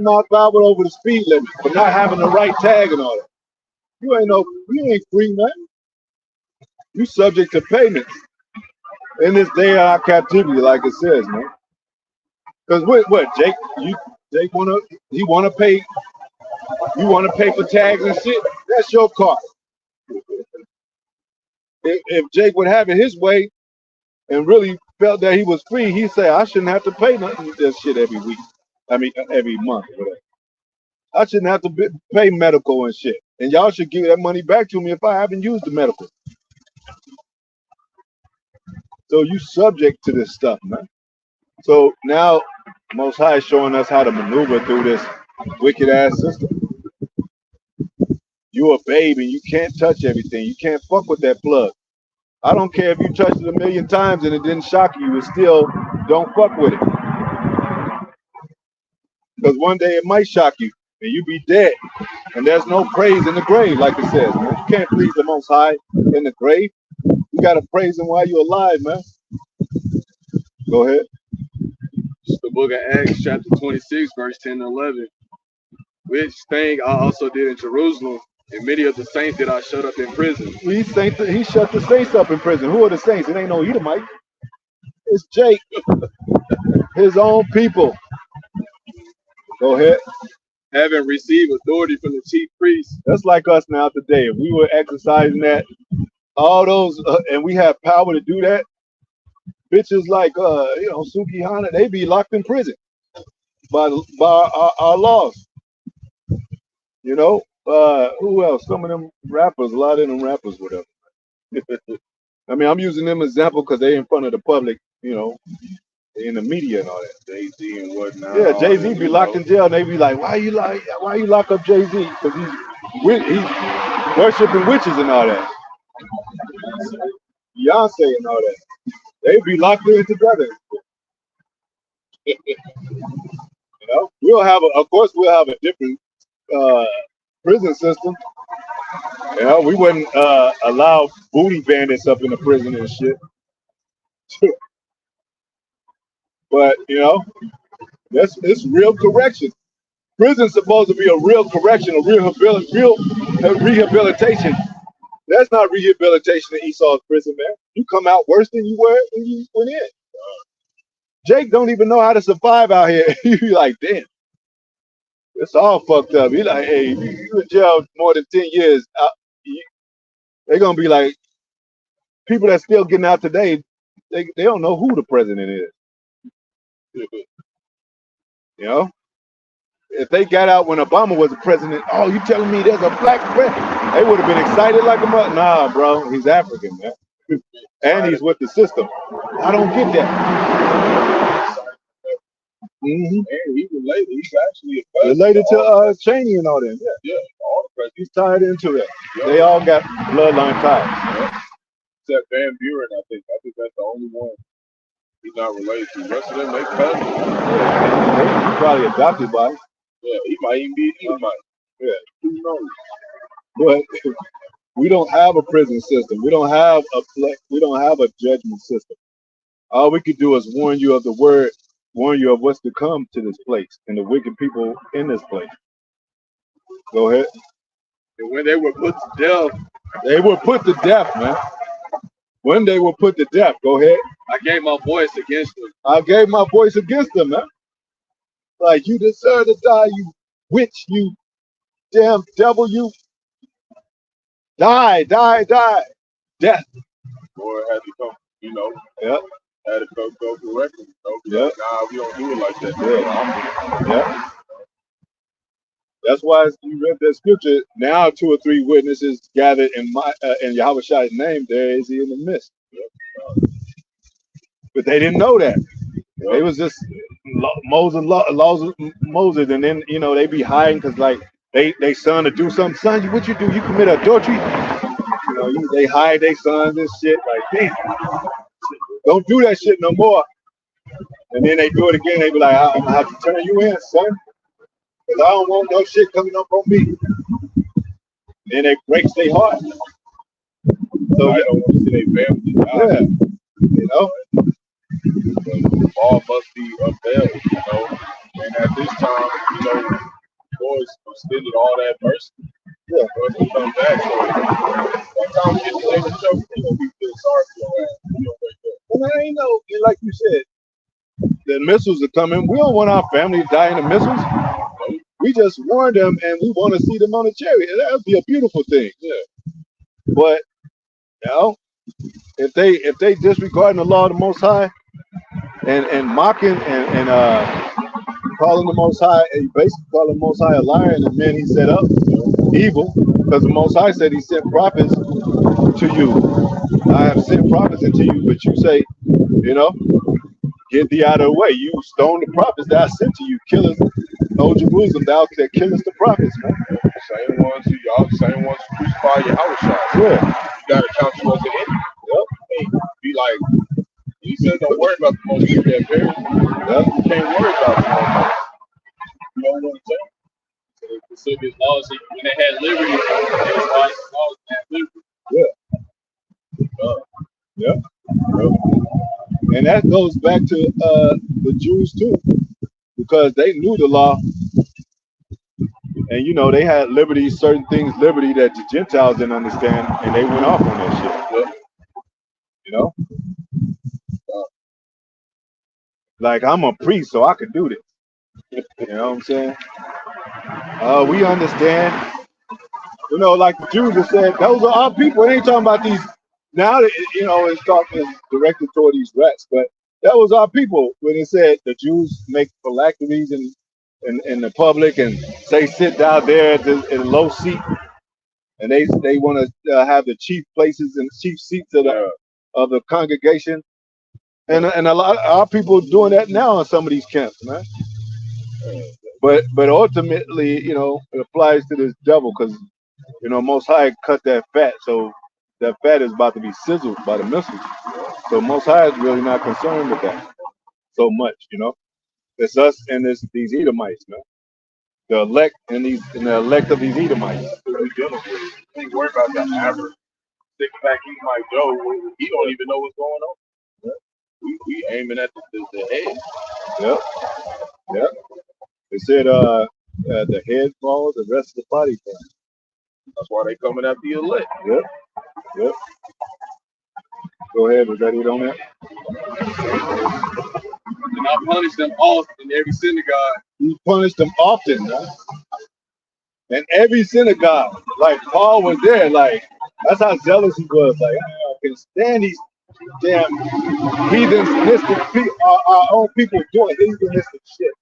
miles per hour over the speed limit, but not having the right tag and all that. You ain't free, man. You subject to payments in this day of our captivity, like it says, man. Because what Jake wanna pay. You want to pay for tags and shit? That's your car. If Jake would have it his way and really felt that he was free, he'd say, I shouldn't have to pay nothing with this shit every week. I mean, every month or whatever. I shouldn't have to pay medical and shit. And y'all should give that money back to me if I haven't used the medical. So you subject to this stuff, man. So now Most High is showing us how to maneuver through this wicked ass system. You a baby, you can't touch everything. You can't fuck with that plug. I don't care if you touched it 1,000,000 times and it didn't shock you, it still don't fuck with it. Because one day it might shock you and you be dead. And there's no praise in the grave, like it says, man. You can't please the Most High in the grave. You gotta praise him while you're alive, man. Go ahead. It's the book of Acts, chapter 26, verse 10 and 11. Which thing I also did in Jerusalem, and many of the saints that I shut up in prison. He shut the saints up in prison. Who are the saints? It ain't no Edomite. It's Jake. His own people. Go ahead. Having received authority from the chief priests. That's like us now today. If we were exercising that, all those, and we have power to do that, bitches like, Suki Hana, they be locked in prison by our laws. You know, who else? Some of them rappers, a lot of them rappers, whatever. I mean, I'm using them as example because they in front of the public, you know, in the media and all that. Jay-Z and whatnot. Yeah, Jay-Z be locked in jail and they be like, why you lock up Jay-Z? Because he's worshiping witches and all that. Beyonce and all that. They be locked in together. You know, we'll have a different prison system. You know, we wouldn't allow booty bandits up in the prison and shit. But you know, it's real correction. Prison's supposed to be a real correction, a real rehabilitation. That's not rehabilitation in Esau's prison, man. You come out worse than you were when you went in. Jake don't even know how to survive out here. You be like, damn, it's all fucked up. He like, hey, you in jail more than 10 years. They're gonna be like, people that's still getting out today, they don't know who the president is. You know? If they got out when Obama was the president, oh, you telling me there's a black president? They would have been excited like a mother. Nah, bro, he's African, man. And he's with the system. I don't get that. Mm-hmm. And he related. He's actually related to Cheney and all that. Yeah, all the presidents. He's tied into it. Yeah. They all got bloodline ties. Yeah. Except Van Buren, I think. I think that's the only one he's not related to. The rest of them, they cousins. Yeah, he's probably adopted by him. Yeah, he might even be an Edomite. Yeah. Who knows? But we don't have a prison system. We don't have a judgment system. All we could do is warn you of the word, warn you of what's to come to this place and the wicked people in this place. Go ahead. And when they were put to death, they were put to death, man. When they were put to death, go ahead. I gave my voice against them. I gave my voice against them, man. Like, you deserve to die, you witch, you damn devil, you die. Death. Or had to come, you know. Yeah. Had to go correctly. You know? Yeah. Nah, we don't do it like that. Yeah. That's why you read that scripture. Now 2 or 3 witnesses gathered in Yahweh Shai's name, there is he in the midst. But they didn't know that. They was just Moses, and then they be hiding because like they son to do something. Son, what you do? You commit adultery? They hide their sons and shit. Like, damn, don't do that shit no more. And then they do it again. They be like, I'm gonna have to turn you in, son, because I don't want no shit coming up on me. Then it breaks their heart. So I don't want to see their family die. Yeah, all must be upheld, And at this time, boys extended all that mercy. Yeah. For us to come back. So by the time we get to the show, we feel sorry for your ass. Well, I ain't know, like you said, the missiles are coming. We don't want our family to die in the missiles. We just warned them, and we want to see them on a chariot. That would be a beautiful thing. Yeah. But if they disregarding the law of the Most High and mocking and calling the Most High, and basically calling the Most High a liar and the men he set up evil, because the Most High said he sent prophets to you. I have sent prophets into you, but you say, get thee out of the way. You stone the prophets that I sent to you, killers. O Jerusalem, thou that killest the prophets, man. Same ones who crucify your house shots. Yeah. You gotta count you as an enemy. Yep. Hey, be like, you said don't worry about the most you that period. Yep. You can't worry about the most. You don't want to tell. So the Pacific laws, when they had liberty, they was laws that had liberty. Yeah. And that goes back to the Jews too, because they knew the law, and they had liberty, certain things, liberty that the Gentiles didn't understand, and they went off on that shit. Like, I'm a priest, so I can do this. You know what I'm saying? We understand. Like the Jews have said, those are our people. They ain't talking about these. Now, it's talking directed toward these rats, but that was our people when it said the Jews make phylacteries in the public and say sit down there in a low seat, and they want to have the chief places and chief seats of the congregation, and a lot of our people doing that now in some of these camps, man. But ultimately, it applies to this devil because Most High cut that fat, so that fat is about to be sizzled by the missiles. So Most High is really not concerned with that so much, It's us and these Edomites, man. The elect and the elect of these Edomites. Ain't worry about the average six-pack Edomite Joe. He don't even know what's going on. Yeah. We aiming at the head. Yep. It said The head falls, the rest of the body falls. That's why they coming after your leg. Yep. Yep. Go ahead. Was that it on that? And I punish them often in every synagogue. He punished them often, man. And every synagogue, like Paul was there, like that's how zealous he was. Like I can stand these damn heathenistic our own people doing heathenistic shit.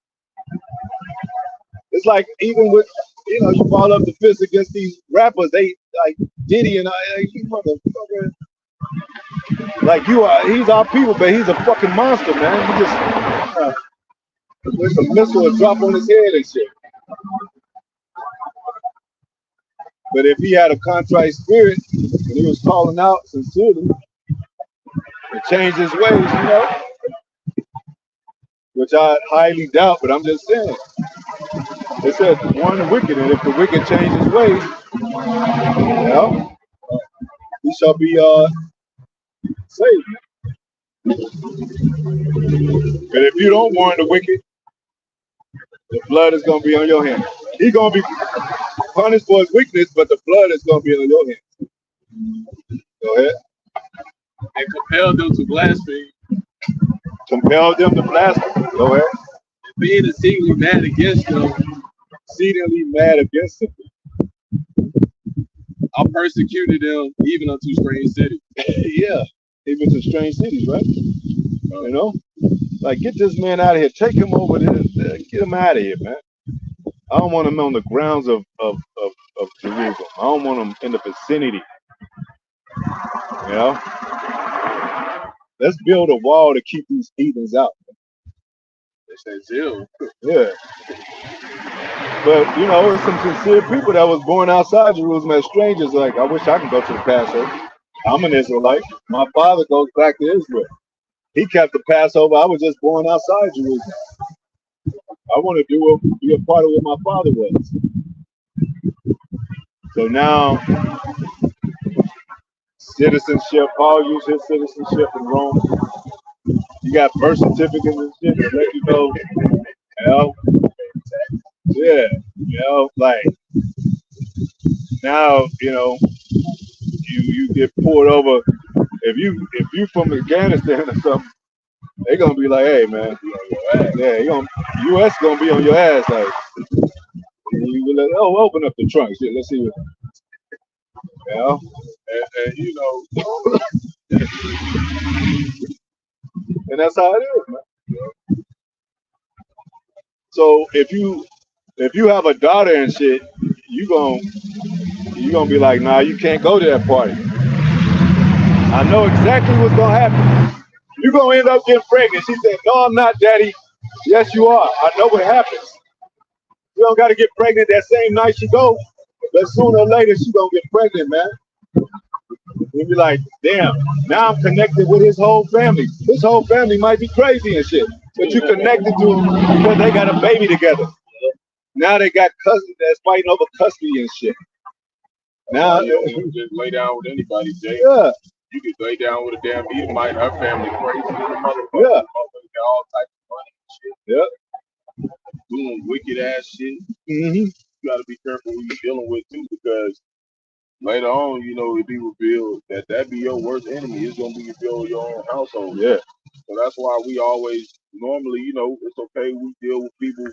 It's like even with you ball up the fist against these rappers, they like Diddy and you motherfucker. Like he's our people, but he's a fucking monster, man. He just there's a missile will drop on his head and shit. But if he had a contrite spirit and he was calling out sincerely and changed his ways, which I highly doubt, but I'm just saying. It said warn the wicked, and if the wicked change his ways, he shall be saved. But if you don't warn the wicked, the blood is gonna be on your hands. He's gonna be punished for his weakness, but the blood is gonna be on your hands. Go ahead. And compel them to blaspheme. Compel them to blaspheme. Go ahead. And being exceedingly mad against them. Exceedingly mad against them. I persecuted them even unto strange cities. Yeah, even to strange cities, right? Like get this man out of here. Take him over there. Get him out of here, man. I don't want him on the grounds of Jerusalem. I don't want him in the vicinity. Let's build a wall to keep these heathens out. They say zeal. Yeah. But there's some sincere people that was born outside Jerusalem as strangers. Like, I wish I could go to the Passover. I'm an Israelite. My father goes back to Israel. He kept the Passover. I was just born outside Jerusalem. I want to be a part of what my father was. So now, citizenship. Paul used his citizenship in Rome. You got birth certificates and shit that let you know. Yeah, like now, you get pulled over. If you from Afghanistan or something, they're gonna be like, hey man, yeah, U.S. gonna be on your ass. Like, you be like, oh, open up the trunk, shit. Let's see what. And that's how it is, man. So if you have a daughter and shit, you gonna be like, nah, you can't go to that party. I know exactly what's gonna happen. You're gonna end up getting pregnant. She said, no, I'm not, daddy. Yes, you are. I know what happens. You don't gotta get pregnant that same night she go, but sooner or later she gonna get pregnant, man. You'll be like, damn, now I'm connected with his whole family. His whole family might be crazy and shit, but you connected to him because they got a baby together. Now they got cousins that's fighting over custody and shit. Now you can just lay down with anybody, Jay. Yeah. You could lay down with a damn Edomite, her family crazy as a motherfucker. Yeah. Got all types of money and shit. Yeah. Doing wicked ass shit. Mm-hmm. You gotta be careful who you're dealing with too, because later on, it be revealed that be your worst enemy. It's gonna be your own household. Yeah. So that's why we always normally, it's okay we deal with people,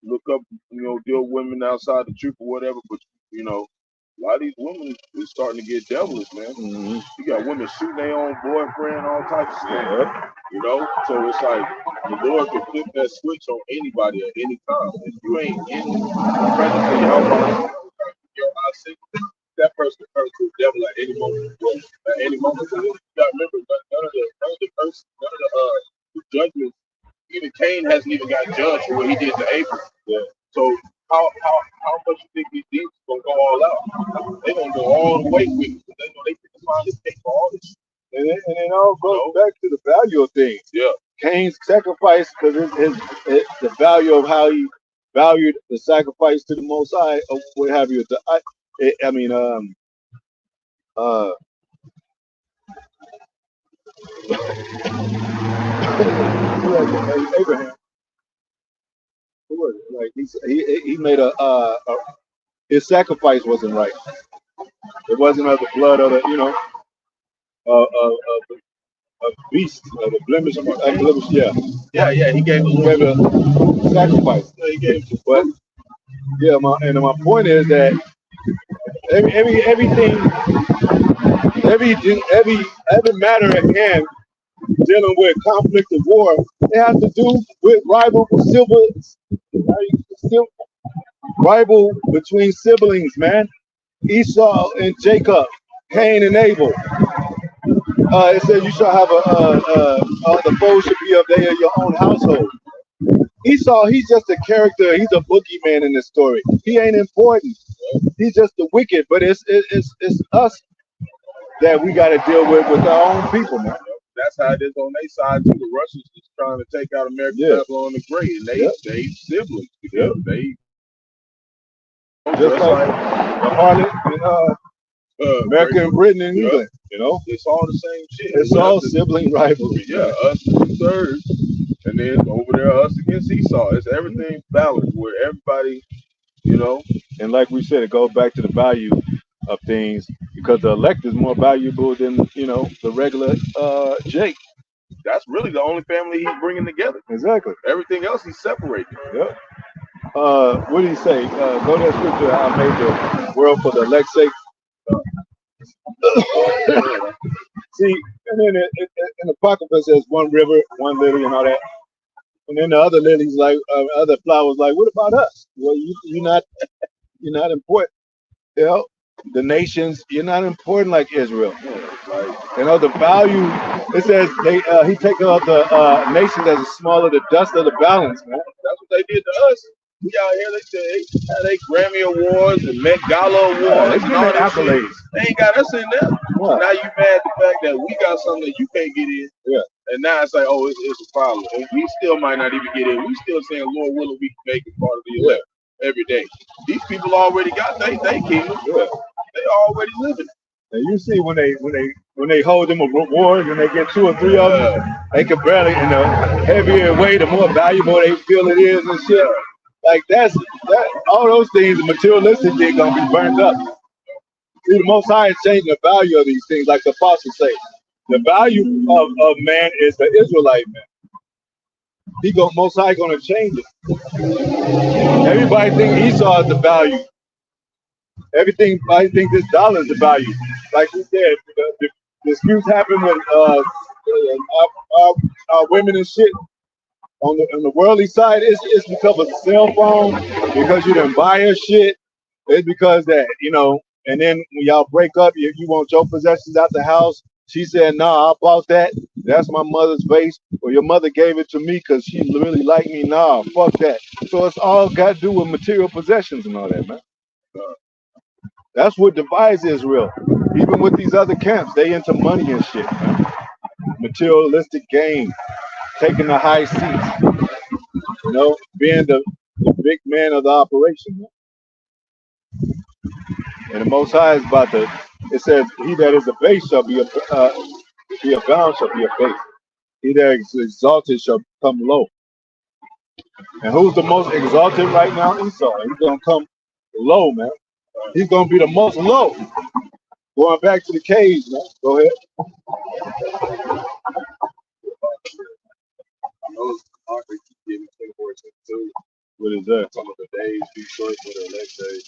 look up, deal with women outside the truth or whatever, but a lot of these women is starting to get devilish, man. Mm-hmm. You got women shooting their own boyfriend, all types of stuff. Yeah. So it's like the Lord can flip that switch on anybody at any time. If you ain't in the presence of Yahweh, your eyes that person can turn to the devil at any moment. At any moment. So you gotta remember that none of the judgments, even Cain hasn't even got judged for what he did to Abel. Yeah. So how much you think these demons gonna go all out? They gonna go all the way with it. They know they can find this cake for all this. And it all goes back to the value of things. Yeah. Cain's sacrifice, because the value of how he valued the sacrifice to the Most High, or what have you. Abraham. Who was it? Like he made his sacrifice wasn't right. It wasn't of the blood of the of beast of the blemish. Yeah, Yeah. He gave a he little gave a sacrifice. he gave But yeah, my point is that everything every matter at hand dealing with conflict of war, it has to do with rival between siblings, man. Esau and Jacob, Cain and Abel. It says you shall have the foe should be of your own household. Esau, he's just a character. He's a boogeyman in this story. He ain't important. He's just the wicked. But it's us that we got to deal with our own people, man. That's how it is on their side too. The Russians is trying to take out American Babylon the Great, and they siblings together. They just like the harlot in America and Britain and England. It's all the same shit. It's all sibling rivalry. Yeah, us third, and then over there us against Esau. It's everything balanced where everybody, And like we said, it goes back to the value of things because the elect is more valuable than the regular Jake. That's really the only family he's bringing together. Exactly. Everything else he's separating. Yep. What did he say? Go to that scripture. I made the world for the elect's sake. See, and then in the Apocrypha it says one river, one lily, and all that. And then the other lilies, like other flowers, like, what about us? Well, you're not important. The nations, you're not important like Israel. The value. It says he take up the nations as small as the dust of the balance, man. That's what they did to us. We out here, they had they Grammy Awards and Met Gala Awards. They get accolades. They ain't got us in there. So now you mad the fact that we got something that you can't get in. Yeah. And now it's like, oh, it's a problem. And we still might not even get in. We still saying, Lord willing, we can make it part of the elect every day. These people already got they kingdom. Yeah. They already living. And you see when they hold them awards and they get 2 or 3 of them, they can barely, the heavier weight, the more valuable they feel it is and shit. Like that. All those things, the materialistic thing, gonna be burned up. See, the Most High is changing the value of these things, like the apostles say. The value of man is the Israelite man. Most High gonna change it. Everybody think Esau is the value. Everybody think this dollar is the value. Like we said, the disputes happen with our women and shit. On the worldly side, it's because of the cell phone, because you didn't buy her shit. It's because that, and then when y'all break up, you want your possessions out the house. She said, nah, I bought that. That's my mother's vase. Or your mother gave it to me because she really liked me. Nah, fuck that. So it's all got to do with material possessions and all that, man. That's what divides Israel. Even with these other camps, they into money and shit, man. Materialistic gain, taking the high seats, being the big man of the operation. Man. And the Most High is about to. It says, "He that is a base shall be abound shall be a base. He that is exalted shall come low." And who's the most exalted right now? Esau. He's gonna come low, man. He's gonna be the most low. Going back to the caves, man. Go ahead. What is that? Some of the days be short for the next day.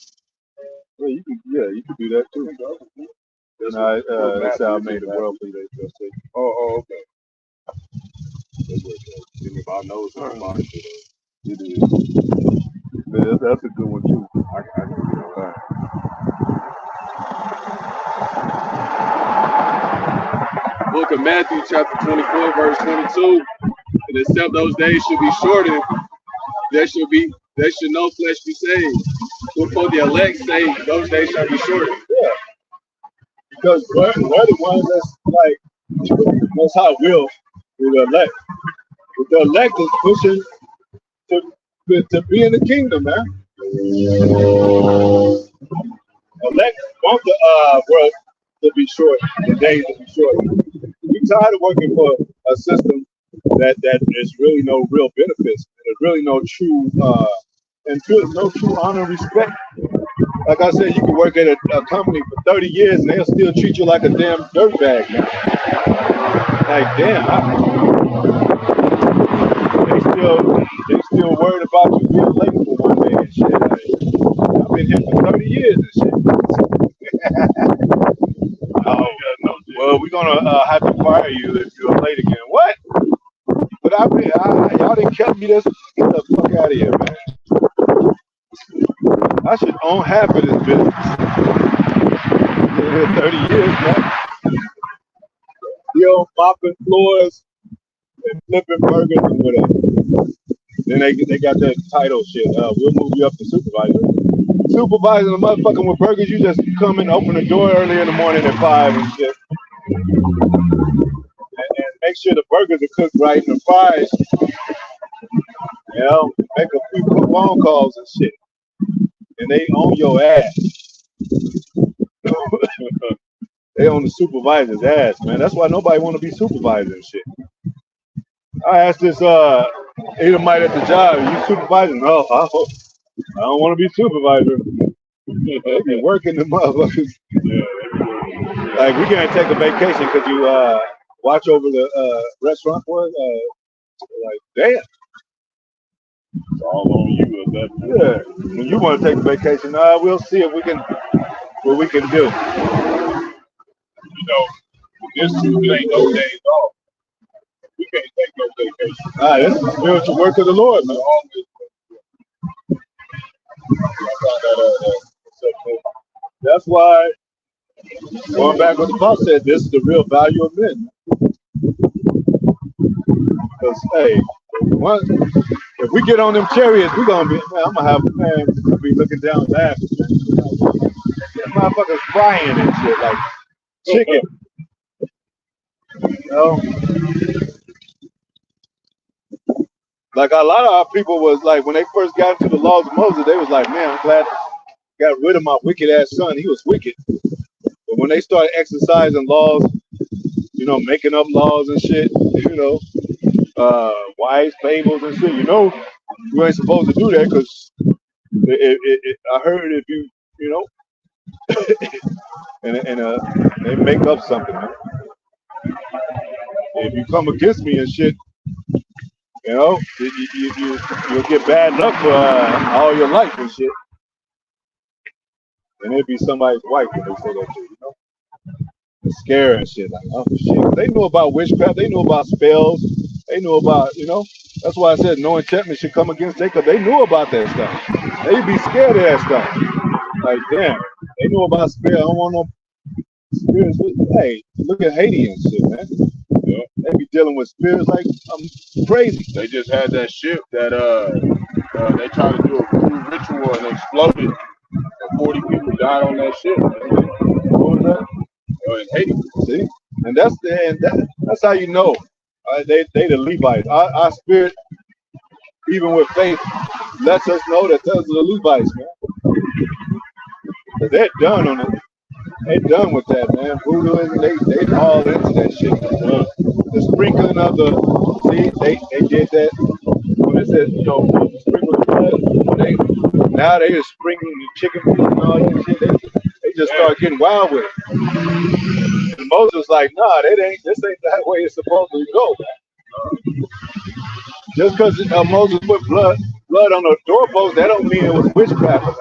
Well, you can do that too. No, that's how I made the world for you. Oh, okay. If I know something, it is. That's a good one too. I can do that. Book of Matthew, chapter 24, verse 22. And except those days should be shortened, there should no flesh be saved. Before the elect say those days shall be shortened. Yeah. Because we're the ones that's like Most High will with the elect. But the elect is pushing to be in the kingdom, man. Elect want the world to be short, the days to be short. We tired of working for a system that there's really no real benefits. There's really no true no true honor and respect. Like I said, you can work at a company for 30 years and they'll still treat you like a damn dirtbag, man. Like damn, they still worried about you being late for one day and shit. Like, I've been here for 30 years and shit. Oh, well, we're gonna have to fire you if you're late again. What? But y'all didn't kept me this. Get the fuck out of here, man. I should own half of this business. Been here 30 years, man. Still mopping floors and flipping burgers and whatever. Then they got that title shit. We'll move you up to supervisor. Supervising the motherfucking with burgers, you just come and open the door early in the morning at 5 and shit. And make sure the burgers are cooked right and the fries, you know, make a few phone calls and shit. And they own your ass. They own the supervisor's ass, man. That's why nobody want to be supervisor and shit. I asked this Edomite at the job, you supervising? No, I don't want to be supervisor. They be working the motherfuckers. Like, we can't take a vacation because you watch over the restaurant for us. Like, damn. It's all on you at that point. Yeah. When you want to take a vacation, we'll see if what we can do. You know, this Tuesday ain't no days off. We can't take no vacation. This is the spiritual work of the Lord, man. That's why, going back what the Paul said, this is the real value of men. Because, hey, if we get on them chariots, we're going to be, man, I'm going to have, man, I'll be looking down laughing. That motherfuckers frying and shit, like chicken. You know? Like a lot of our people was like, when they first got into the laws of Moses, they was like, man, I'm glad I got rid of my wicked ass son. He was wicked. But when they started exercising laws, you know, making up laws and shit, you know, wives, fables and shit, you know, you ain't supposed to do that because I heard if you, you know, and they make up something, man. If you come against me and shit, you know, you'll get bad luck for all your life and shit. And it'd be somebody's wife when they say that shit, you know? Scare and shit, like, oh shit. They knew about witchcraft, they knew about spells, they knew about, you know, that's why I said no enchantment should come against Jacob. They knew about that stuff. They'd be scared of that stuff. Like, damn, they knew about spells. I don't want no spirits. Hey, look at Haiti and shit, man. Yeah. They be dealing with spirits like crazy. They just had that ship that they tried to do a voodoo ritual and exploded. And 40 people died on that ship. What was that? In Haiti. See, and that's how you know they the Levites. Our spirit, even with faith, lets us know that those are the Levites, man. But they're done on it. They done with that, man. Voodooism, they all into that shit. The sprinkling of the they did that when it says, you know, sprinkle the blood. Now they just sprinkling the chicken feet and all that shit. They just start getting wild with it. And Moses was like, nah, this ain't that way it's supposed to go, man. Just because Moses put blood on the doorpost, that don't mean it was witchcraft.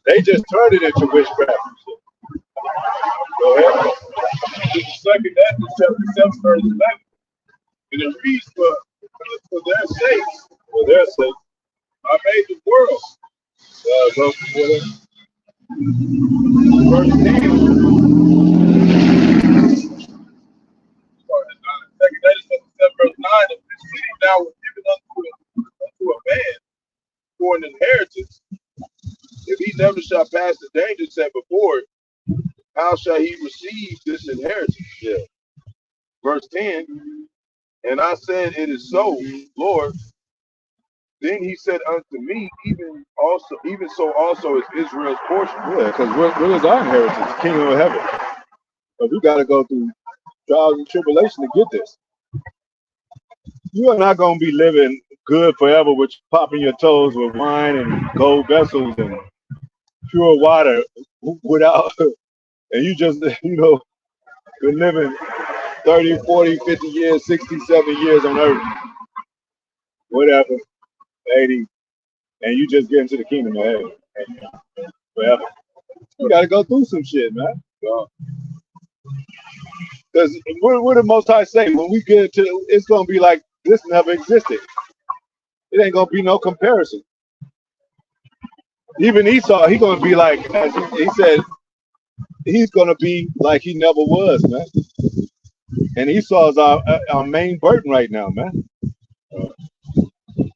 They just turned it into witchcraft. Go ahead. The second Ezra chapter 7 verse 11. And it reads for their sakes. For their sake. I made the world. Verse 10. Second Ezra chapter 7 verse 9. If this city now was given unto a man for an inheritance, if he never shall pass the danger set before it, how shall he receive this inheritance? Yeah. Verse 10, and I said, it is so, Lord. Then he said unto me, even so also is Israel's portion. Yeah, because what is our inheritance? The kingdom of heaven. But we got to go through trials and tribulation to get this. You are not gonna be living good forever with popping your toes with wine and gold vessels and pure water without, and you just, been living 30, 40, 50 years, 60, 70 years on earth, whatever, 80, and you just get into the kingdom of heaven forever. You gotta go through some shit, man. Because what the Most High say? When we get to, it's gonna be like this never existed. It ain't gonna be no comparison. Even Esau, he gonna be like, as he said, he's gonna be like he never was, man. And Esau is our main burden right now, man.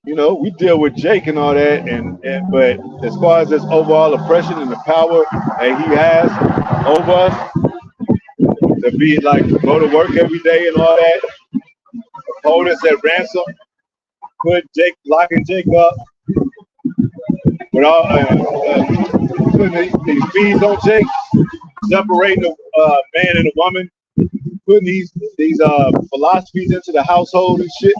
We deal with Jake and all that, but as far as this overall oppression and the power that he has over us, to be like go to work every day and all that, hold us at ransom, locking Jake up, with all putting these fees on Jake, separating the man and the woman, putting these philosophies into the household and shit.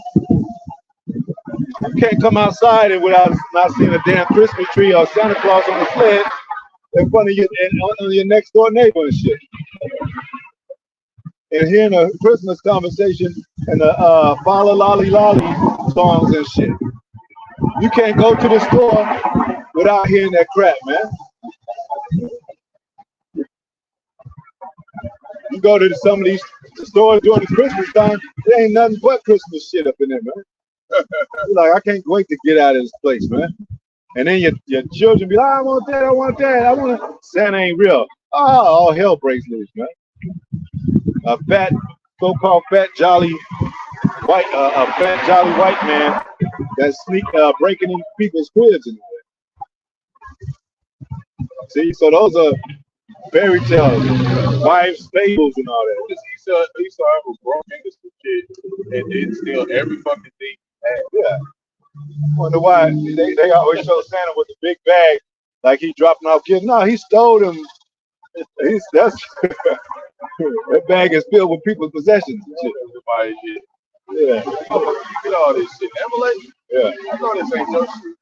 You can't come outside and without not seeing a damn Christmas tree or Santa Claus on the sled in front of your next door neighbor and shit. And hearing a Christmas conversation and the Fala Lolly Lolly songs and shit. You can't go to the store without hearing that crap, man. You go to some of these stores during the Christmas time, there ain't nothing but Christmas shit up in there, man. You're like, I can't wait to get out of this place, man. And then your children be like, I want that, I want that, I want to. Santa ain't real. Oh, all hell breaks loose, man. A fat, so-called fat jolly white man that's breaking in people's cribs and all that. See, so those are fairy tales, wives' fables, and all that. Esau ever broke into some shit and did steal every fucking thing he had. Yeah. Wonder why they always show Santa with the big bag, like he dropping off kids. No, he stole them. That bag is filled with people's possessions and shit. Yeah. You get all this shit. Emily? Yeah. I know this ain't your shit.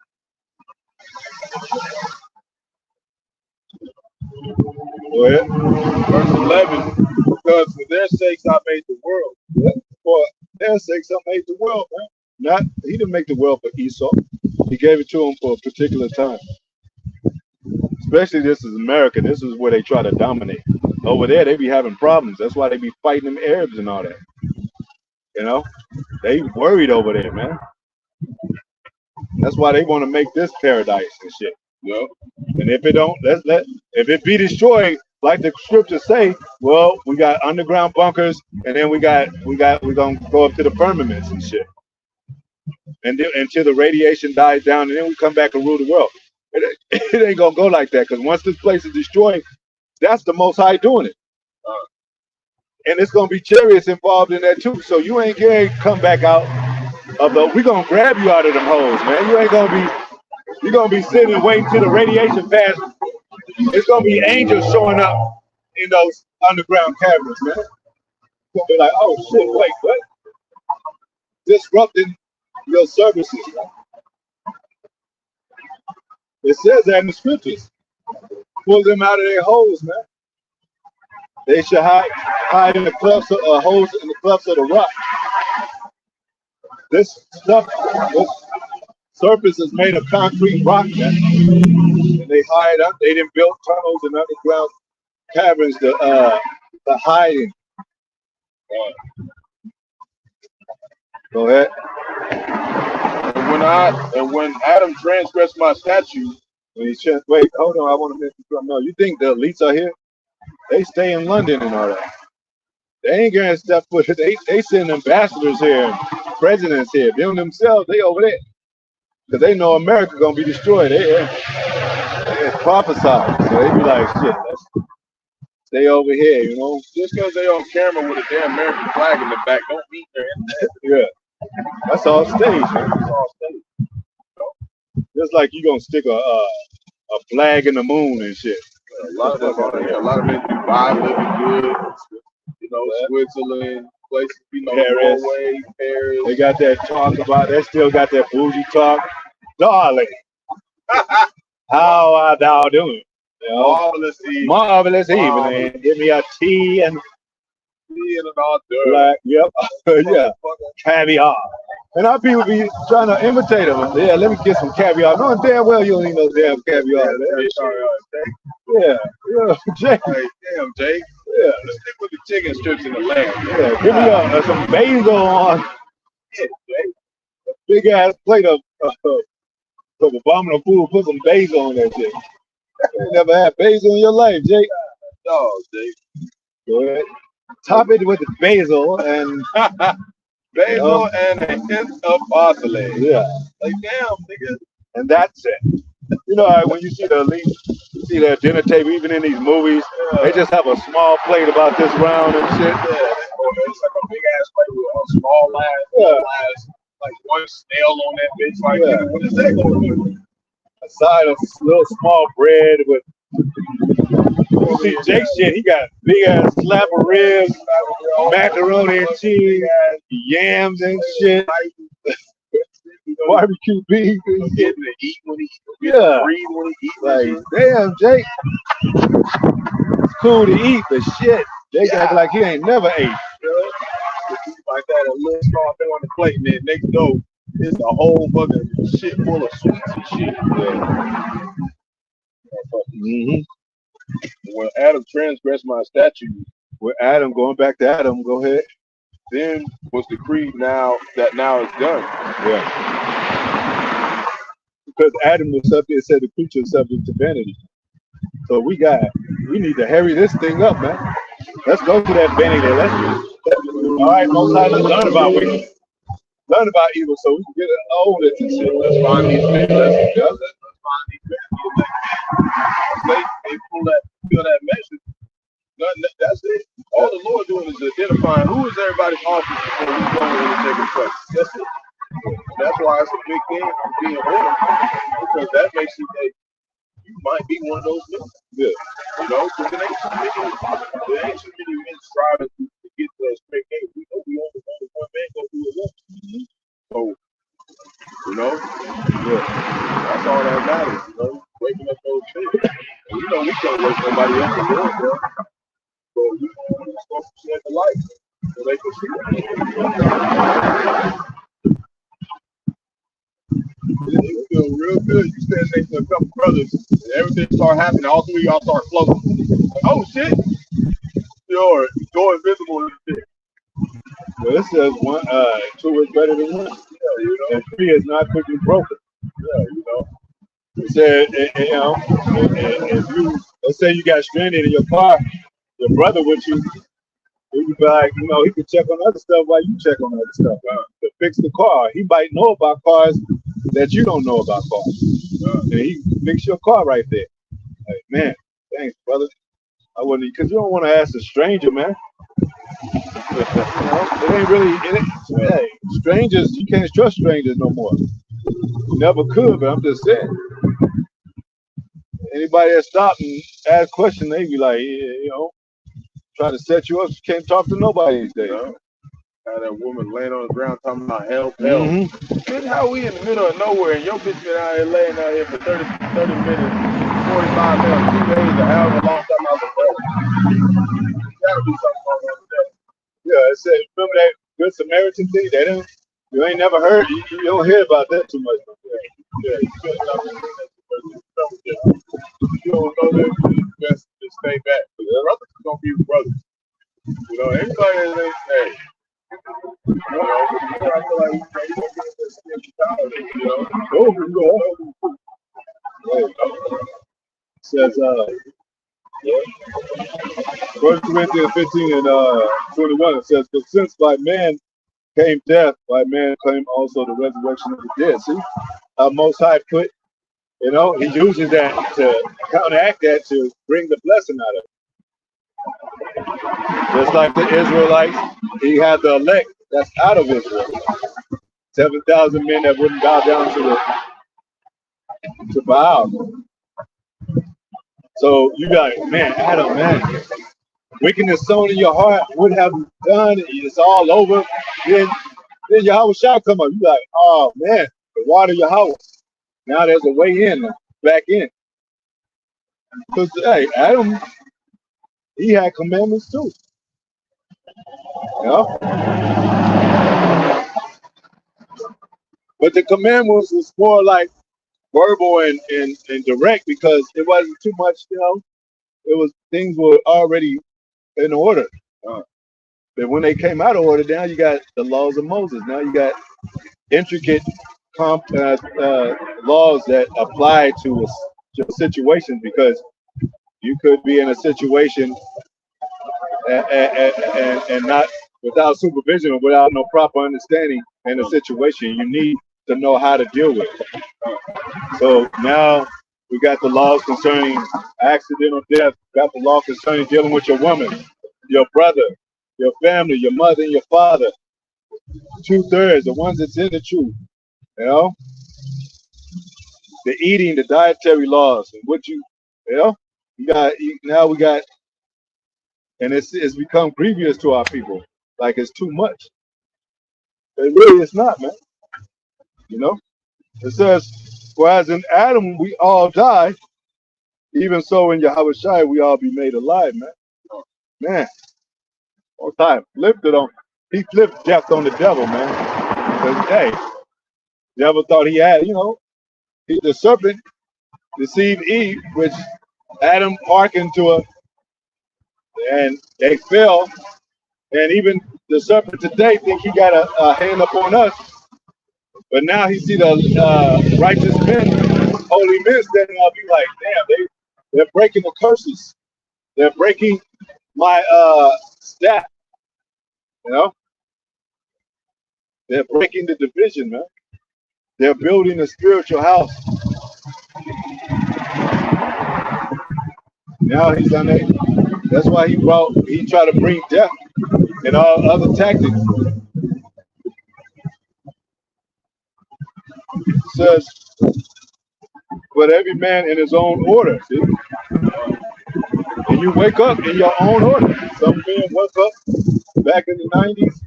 Go ahead. Verse 11, because for their sakes I made the world. Yeah. For their sakes I made the world, man. He didn't make the world for Esau. He gave it to him for a particular time. Especially this is America. This is where they try to dominate. Over there, they be having problems. That's why they be fighting them Arabs and all that. They worried over there, man. That's why they want to make this paradise and shit. Yep. And if it don't, if it be destroyed, like the scriptures say, well, we got underground bunkers, and then we're gonna go up to the firmaments and shit, and then, until the radiation dies down, and then we come back and rule the world. It ain't gonna go like that, because once this place is destroyed, that's the Most High doing it, and it's gonna be chariots involved in that too. So you ain't gonna come back out of the. We gonna grab you out of them holes, man. You ain't gonna be. You're gonna be sitting and waiting till the radiation pass. It's gonna be angels showing up in those underground caverns, man. It's gonna be like, oh shit, wait, what? Disrupting your services. It says that in the scriptures. Pull them out of their holes, man. They should hide in the clefts of holes in the clefts of the rock. This surface is made of concrete rock, man. And they hide up. They didn't build tunnels and underground caverns to hide in. Go ahead. And when Adam transgressed my statute, wait, hold on. I want to mention something. No, you think the elites are here? They stay in London and all that. They ain't gonna step foot. They send ambassadors here, and presidents here. Them themselves, they over there. Because they know America gonna be destroyed. They prophesied. So they be like, shit, let's stay over here, Just because they on camera with a damn American flag in the back don't mean they're in there. Yeah. That's all stage, man. That's all stage. Just like you gonna stick a flag in the moon and shit. A lot of them do Dubai living good, Switzerland, places, you know, Paris. Norway, Paris. They got that talk about. They still got that bougie talk, darling. How are thou doing? You know, Marvelous evening. marvelous evening. Give me a tea and And all black. Yep. Yeah. Caviar. And our people be trying to imitate them. Yeah, let me get some caviar. Knowing damn well you don't need no damn caviar. Yeah, yeah, Jake. Hey, damn, Jake. Yeah, Let's stick with the chicken strips and the lamb. yeah. Give me some basil on Yeah, Jake. a big ass plate of abominable food. Put some basil on that shit. You never had basil in your life, Jake. No, Jake. Go ahead. Top it with the basil and Basil and a hint of parsley. yeah, Like, damn, nigga. and that's it. You know, when you see the elite, you see their dinner table, even in these movies, they just have a small plate about this round and shit. Yeah, it's like a big ass plate with a small ass, like one snail on that bitch. Like, Yeah. nigga, what is that going to do? A side of little small bread with. You see Jake shit, he got big ass slab of ribs, macaroni and cheese, yams and shit, barbecue beef and shit. Getting to eat when he Yeah. breathe when he eats. Like, damn, Jake. It's cool to eat, but shit. Jake act like he ain't never ate. Like that, a little small thing on the plate, and then next door, it's a whole fucking shit full of sweets and shit. Mm-hmm. When Adam transgressed my statutes, With Adam, going back to Adam, go ahead. then was decreed now that now is done. Yeah. Because Adam was subject, it said the creature is subject to vanity. So we need to hurry this thing up, man. Let's go to that vanity. All right, Most High, let's learn about wickedness. Learn about evil so we can get old at this shit. Let's find these men. Let's find these men. They feel that message. That's it. All the Lord doing is identifying who is everybody's office before we go in and take a place. That's it. That's why it's a big thing to be in order, because that makes you think you might be one of those men. Yeah. You know, because there ain't too many men striving to get to a straight gate. We know we only one man go through it once. So, you know, that's all that matters. You know, waking up those things. And you know, we can't wake nobody else to do it, bro. So you know, we're supposed to shed the light so they can see it. It feel real good. You stand next to a couple brothers, and everything start happening. All three of y'all start floating. Like, oh shit! You're go invisible and shit. Well, it says two is better than one. Yeah, you know. And three is not quickly broken. Yeah, you know. It said, you know, if you, let's say you got stranded in your car, your brother with you, he would be like, you know, he could check on other stuff while you check on other stuff to fix the car. He might know about cars that you don't know about cars. And he fix your car right there. Like, man, thanks, brother. I wouldn't, because you don't want to ask a stranger, man. You know, it ain't really, hey, strangers, you can't trust strangers no more. You never could, but I'm just saying. Anybody that stop and ask questions, they be like, yeah, you know, try to set you up. You can't talk to nobody these days. Had that woman laying on the ground talking about help. Bitch, how we in the middle of nowhere and your bitch been out here laying out here for 30 minutes, 45 minutes, 2 days, or however long time I was there. Gotta be something wrong with that. Yeah, it said, remember that Good Samaritan thing? You ain't never heard, you don't hear about that too much. Yeah, you don't know that, it's best to stay back. Because brothers is gonna be brothers. You know, everybody is hey. You know, I feel like you gonna get this power, you know. It says, 1 Corinthians 15 and 21, it says, but since by man came death, by man came also the resurrection of the dead. See how Most High put, you know, he uses that to counteract that to bring the blessing out of it. Just like the Israelites, he had the elect that's out of Israel. 7,000 men that wouldn't bow down to Baal. So you got, man, Adam, man, wickedness sown in your heart, what have you done? It's all over. Then Yahweh shall come up. You like, oh man, the water Yahweh. Now there's a way in, back in. Because hey, Adam, he had commandments too. You know? But the commandments was more like verbal and direct because it wasn't too much, you know. It was things were already in order. But when they came out of order, now you got the laws of Moses. Now you got intricate laws that apply to situations because you could be in a situation and not without supervision or without no proper understanding in a situation. You need to know how to deal with it. So now we got the laws concerning accidental death. Got the law concerning dealing with your woman, your brother, your family, your mother, and your father. 2/3, the ones that's in the truth. You know, the eating, the dietary laws, and what you know, now we got, and it's become grievous to our people. Like it's too much. But really, it's not, man. You know, it says, "Whereas in Adam we all die, even so in Yahweh Shai we all be made alive, man." Man, all time flipped it on. He flipped death on the devil, man. Because hey, devil thought he had, you know, the serpent deceived Eve, which Adam hearkened to her, and they fell. And even the serpent today think he got a hand up on us, but now he see the righteous men, holy men standing up. Be like, damn, they're breaking the curses. They're breaking my staff. You know, they're breaking the division, man. They're building a spiritual house. Now he's unable. That's why he tried to bring death and all other tactics. It says, but every man in his own order. See? And you wake up in your own order. Some men woke up back in the 90s,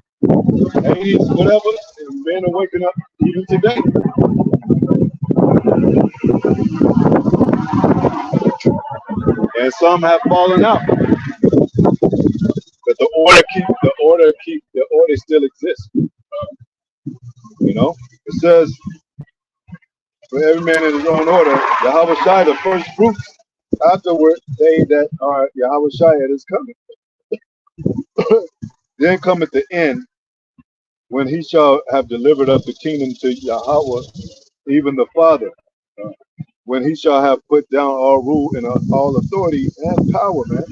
80s, whatever, and men are waking up even today. And some have fallen out. But the order still exists. You know, it says, for every man in his own order, Yahweh Shai, the first fruits, afterward they that are Yahweh Shai at his coming. Then cometh the end, when he shall have delivered up the kingdom to Yahweh, even the Father, when he shall have put down all rule and all authority and power, man.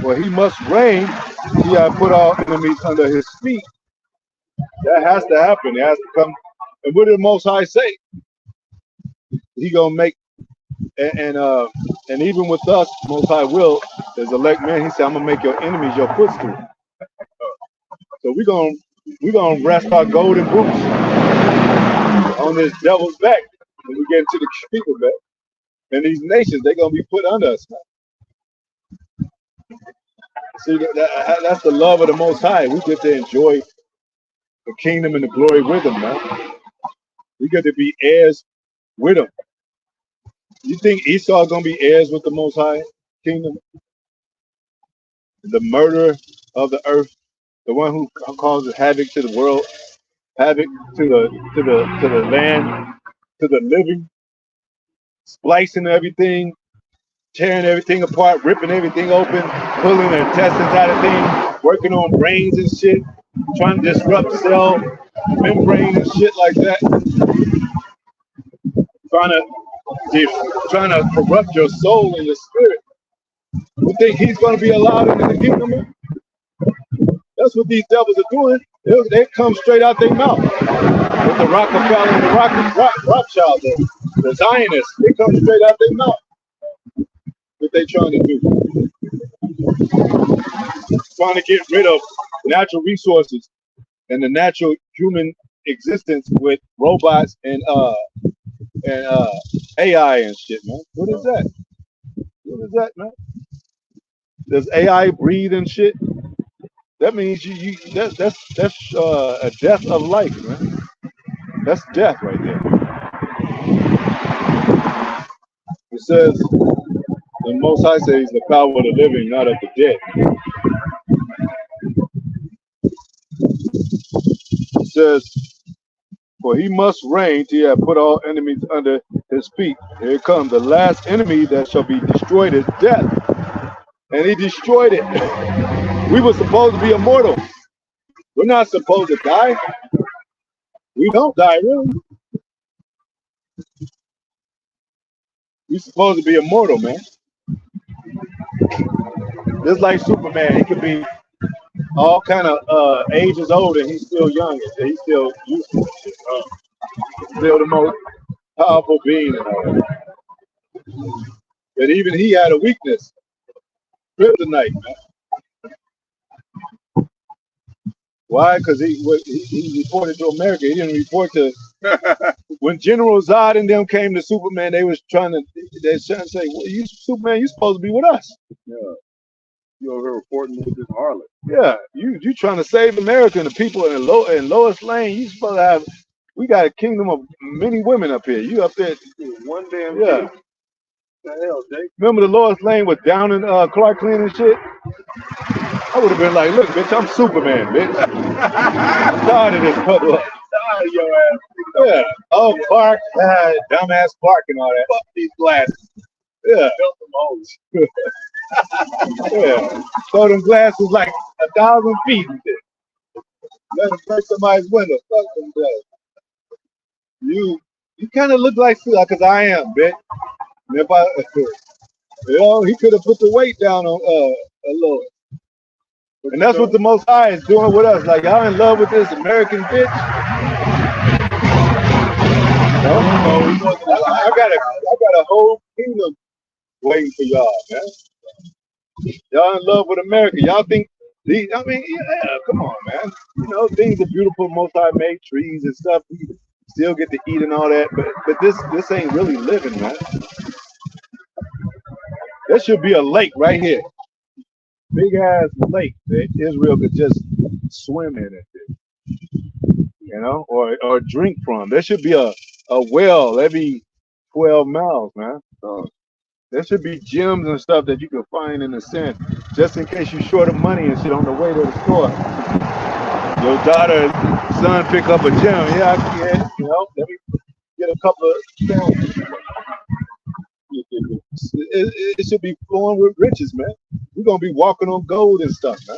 For he must reign, he hath put all enemies under his feet. That has to happen. It has to come. And what did the Most High say? He gonna make and even with us, Most High will, as elect man, he said, I'm gonna make your enemies your footstool. So we're gonna rest our golden boots on this devil's back when we get into the people back. And these nations, they're gonna be put under us. See, that's the love of the Most High. We get to enjoy the kingdom and the glory with him, man. We get to be heirs with him. You think Esau gonna be heirs with the Most High kingdom? The murderer of the earth, the one who causes havoc to the world, havoc to the land, to the living, splicing everything, tearing everything apart, ripping everything open, pulling their intestines out of things, working on brains and shit, trying to disrupt cell membrane and shit like that, trying to corrupt your soul and your spirit. You think he's going to be allowed into the kingdom? That's what these devils are doing. They come straight out their mouth. With the Rockefeller and the Rothschild, the Zionists, they come straight out their mouth. What they trying to do? Trying to get rid of natural resources and the natural human existence with robots and AI and shit, man. What is that? What is that, man? Does AI breathe and shit? That means that's a death of life, man. That's death right there. It says the Most High says the power of the living, not of the dead. It says, for he must reign till he have put all enemies under his feet. Here comes the last enemy that shall be destroyed is death. And he destroyed it. We were supposed to be immortal. We're not supposed to die. We don't die, really. We're supposed to be immortal, man. Just like Superman, he could be all kind of ages old and he's still young. He's still useful. Still the most powerful being and all that. But even he had a weakness. Kryptonite, man. Why? Because he reported to America. He didn't report to. When General Zod and them came to Superman, they was trying to say, well, you Superman, you supposed to be with us. Yeah. You over here reporting with this harlot. Yeah, you trying to save America and the people in Lois Lane. You supposed to have. We got a kingdom of many women up here. You up there? One damn. Yeah. What the hell, Jake? Remember the Lois Lane was down in Clark Clean and shit? I would have been like, look, bitch, I'm Superman, bitch. I'm tired of this puddle up. Tired of your ass. Yeah. Oh, Clark, dumbass Clark and all that. Fuck these glasses. Yeah. Built them hoes. Yeah. Throw them glasses like 1,000 feet and shit. Let them break somebody's window. Fuck them glasses. You kind of look like because I am, bitch. And if he could have put the weight down on a little. And that's what the Most High is doing with us. Like, y'all in love with this American bitch? No, I got a whole kingdom waiting for y'all, man. Y'all in love with America. Y'all think yeah, come on, man. You know, things are beautiful. Most High made trees and stuff. We still get to eat and all that, but this ain't really living, man. There should be a lake right here. Big ass lake that Israel could just swim in it, you know, or drink from. There should be a well every 12 miles, man. There should be gyms and stuff that you can find in the sand, just in case you're short of money and shit on the way to the store. Your daughter, son, pick up a gym. Yeah, you know, let me get a couple of stones. It should be flowing with riches, man. We're gonna be walking on gold and stuff, man.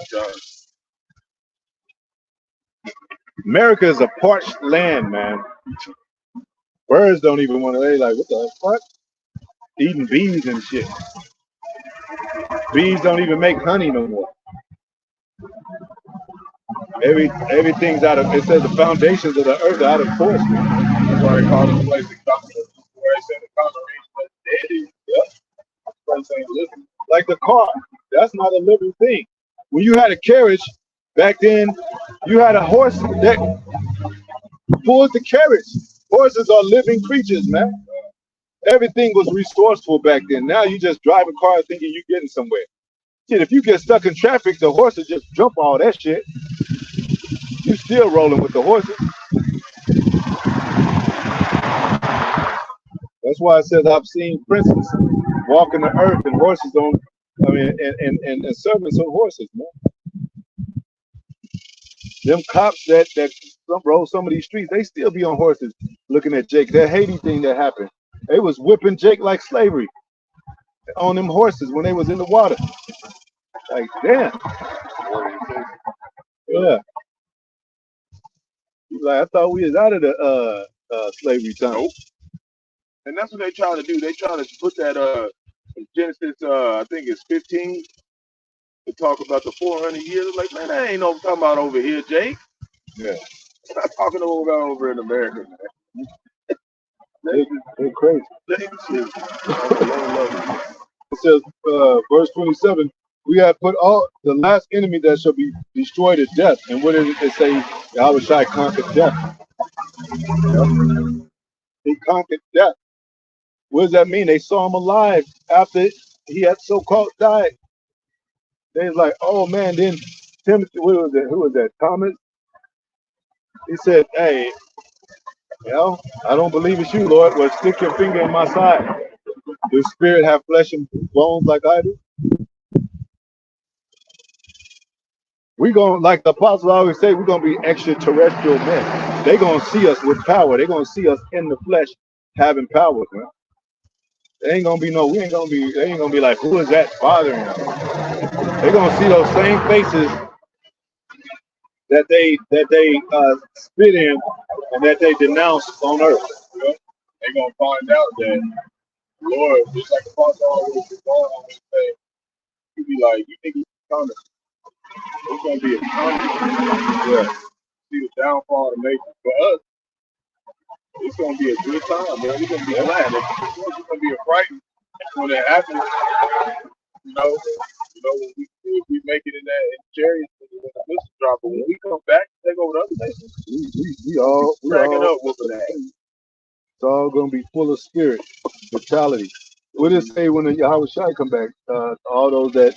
America is a parched land, man. Birds don't even want to lay. Like, what the fuck? Eating bees and shit. Bees don't even make honey no more. Everything's out of. It says the foundations of the earth are out of course, man. That's why they call this place the where they say the congregation of the dead. Yep. Place ain't living. Like the car, that's not a living thing. When you had a carriage back then, you had a horse that pulled the carriage. Horses are living creatures, man. Everything was resourceful back then. Now you just drive a car thinking you're getting somewhere. Shit, if you get stuck in traffic, the horses just jump all that shit. You still rolling with the horses. That's why it says I've seen princes walking the earth and horses on. I mean, and servants on horses, man. Them cops that roll some of these streets, they still be on horses looking at Jake. That Haiti thing that happened, they was whipping Jake like slavery on them horses when they was in the water. Like, damn. Yeah. He's like, I thought we was out of the slavery time. Nope. And that's what they trying to do. They trying to put that Genesis, I think it's 15, to talk about the 400 years. Like, man, that ain't no talking about over here, Jake. Yeah. Stop talking about over in America, man. They're crazy. It says, verse 27, we have put all the last enemy that shall be destroyed at death. And what did it say? Yahushua conquered death. Yep. He conquered death. What does that mean? They saw him alive after he had so-called died. They was like, oh man, then Timothy, who was that? Thomas? He said, hey, I don't believe it's you, Lord. Well, stick your finger in my side. Does spirit have flesh and bones like I do? We gonna, like the apostles always say, we're gonna be extraterrestrial men. They gonna see us with power. They gonna see us in the flesh having power, man. They ain't gonna be they ain't gonna be like, who is that bothering us? They're gonna see those same faces that they spit in and that they denounce on earth. Yeah. They're gonna find out that Lord, just like the apostle always say, he be like, you think it's coming? It's gonna be a coming. Yeah. See the downfall of the nation. For us, it's gonna be a good time, man. We're gonna be glad. It's gonna be a frightened when it happens. When we make it in that in chariots when the missiles drop, but when we come back and take over the other nations, we all cracking up with that. It's all gonna be full of spirit, brutality. What does it say when the Yahweh Shai come back? All those that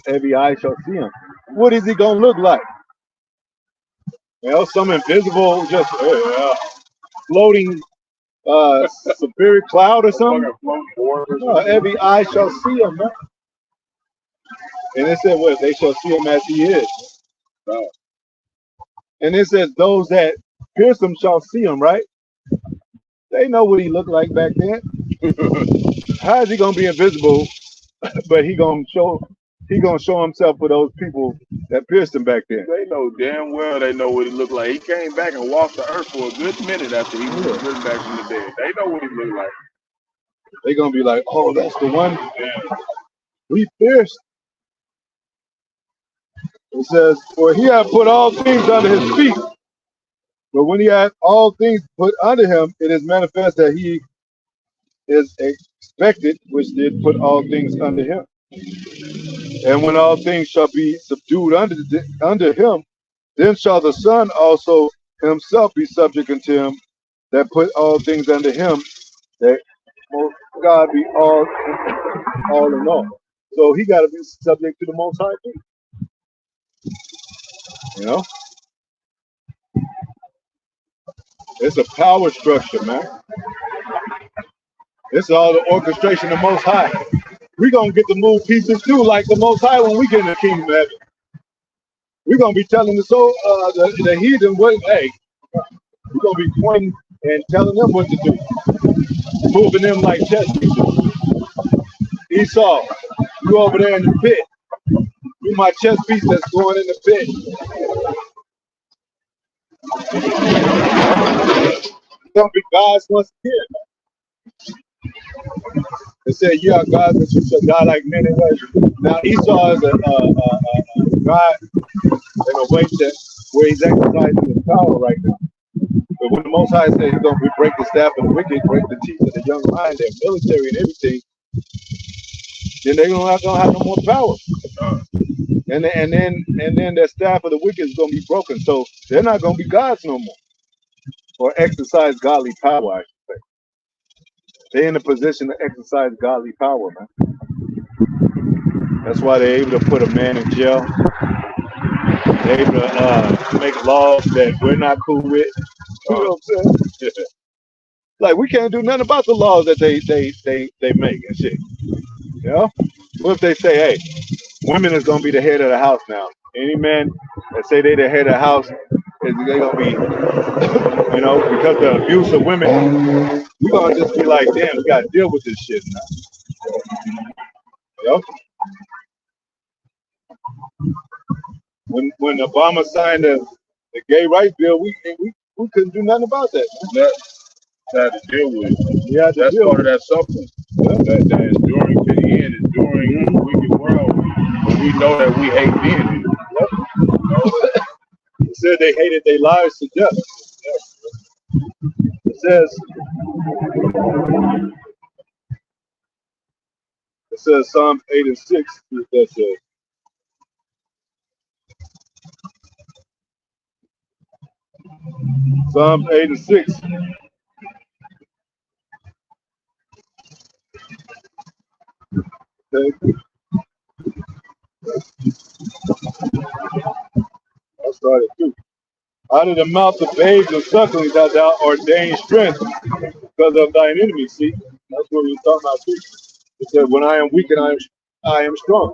every eye shall see him. What is he gonna look like? Some invisible, just floating superior cloud or something. Every eye shall see him, man. And it said, what? They shall see him as he is. Right. And it says, those that pierce him shall see him, right? They know what he looked like back then. How is he gonna be invisible, but he gonna show himself for those people that pierced him back then? They know damn well they know what he looked like. He came back and walked the earth for a good minute after he was risen back from the dead. They know what he looked like. They gonna be like, oh, that's the one we pierced. It says, for he had put all things under his feet. But when he had all things put under him, it is manifest that he is expected, which did put all things under him. And when all things shall be subdued under him, then shall the Son also himself be subject unto him that put all things under him, that God be all in all. So he got to be subject to the Most High too. It's a power structure, man. It's all the orchestration of the Most High. We're going to get to move pieces too, like the Most High when we get in the kingdom of heaven. We're going to be telling the heathen, hey, we're going to be pointing and telling them what to do. Moving them like chess pieces. Esau, you over there in the pit. You my chess piece that's going in the pit. It's going to be God's once again. It said, you are God, but you shall die like men and women. Now, Esau is a God in a way where he's exercising his power right now. But when the Most High said he's going to break the staff of the wicked, break the teeth of the young lion, their military and everything, then they're not going to have no more power. And then their staff of the wicked is going to be broken. So they're not going to be gods no more. Or exercise godly power, I should say. They're in a position to exercise godly power, man. That's why they're able to put a man in jail. They're able to make laws that we're not cool with. You know what I'm saying? Like, we can't do nothing about the laws that they make and shit. You know? What if they say, hey, women is going to be the head of the house now? Any man that say they the head of the house, they're going to be, because of the abuse of women, we're going to just be like, damn, we got to deal with this shit now. You know? When Obama signed the gay rights bill, we couldn't do nothing about that. That had to deal with. Yeah, that's part of that suffering. That enduring to the end, enduring the wicked world. But we know that we hate being here. It said they hated their lives to death. It says Psalms 8 and 6. That says. Psalms 8 and 6. Okay. I started too. Out of the mouth of babes and sucklings hast thou ordained strength because of thine enemies. See, that's what we were talking about too. It said, when I am weak and I am strong.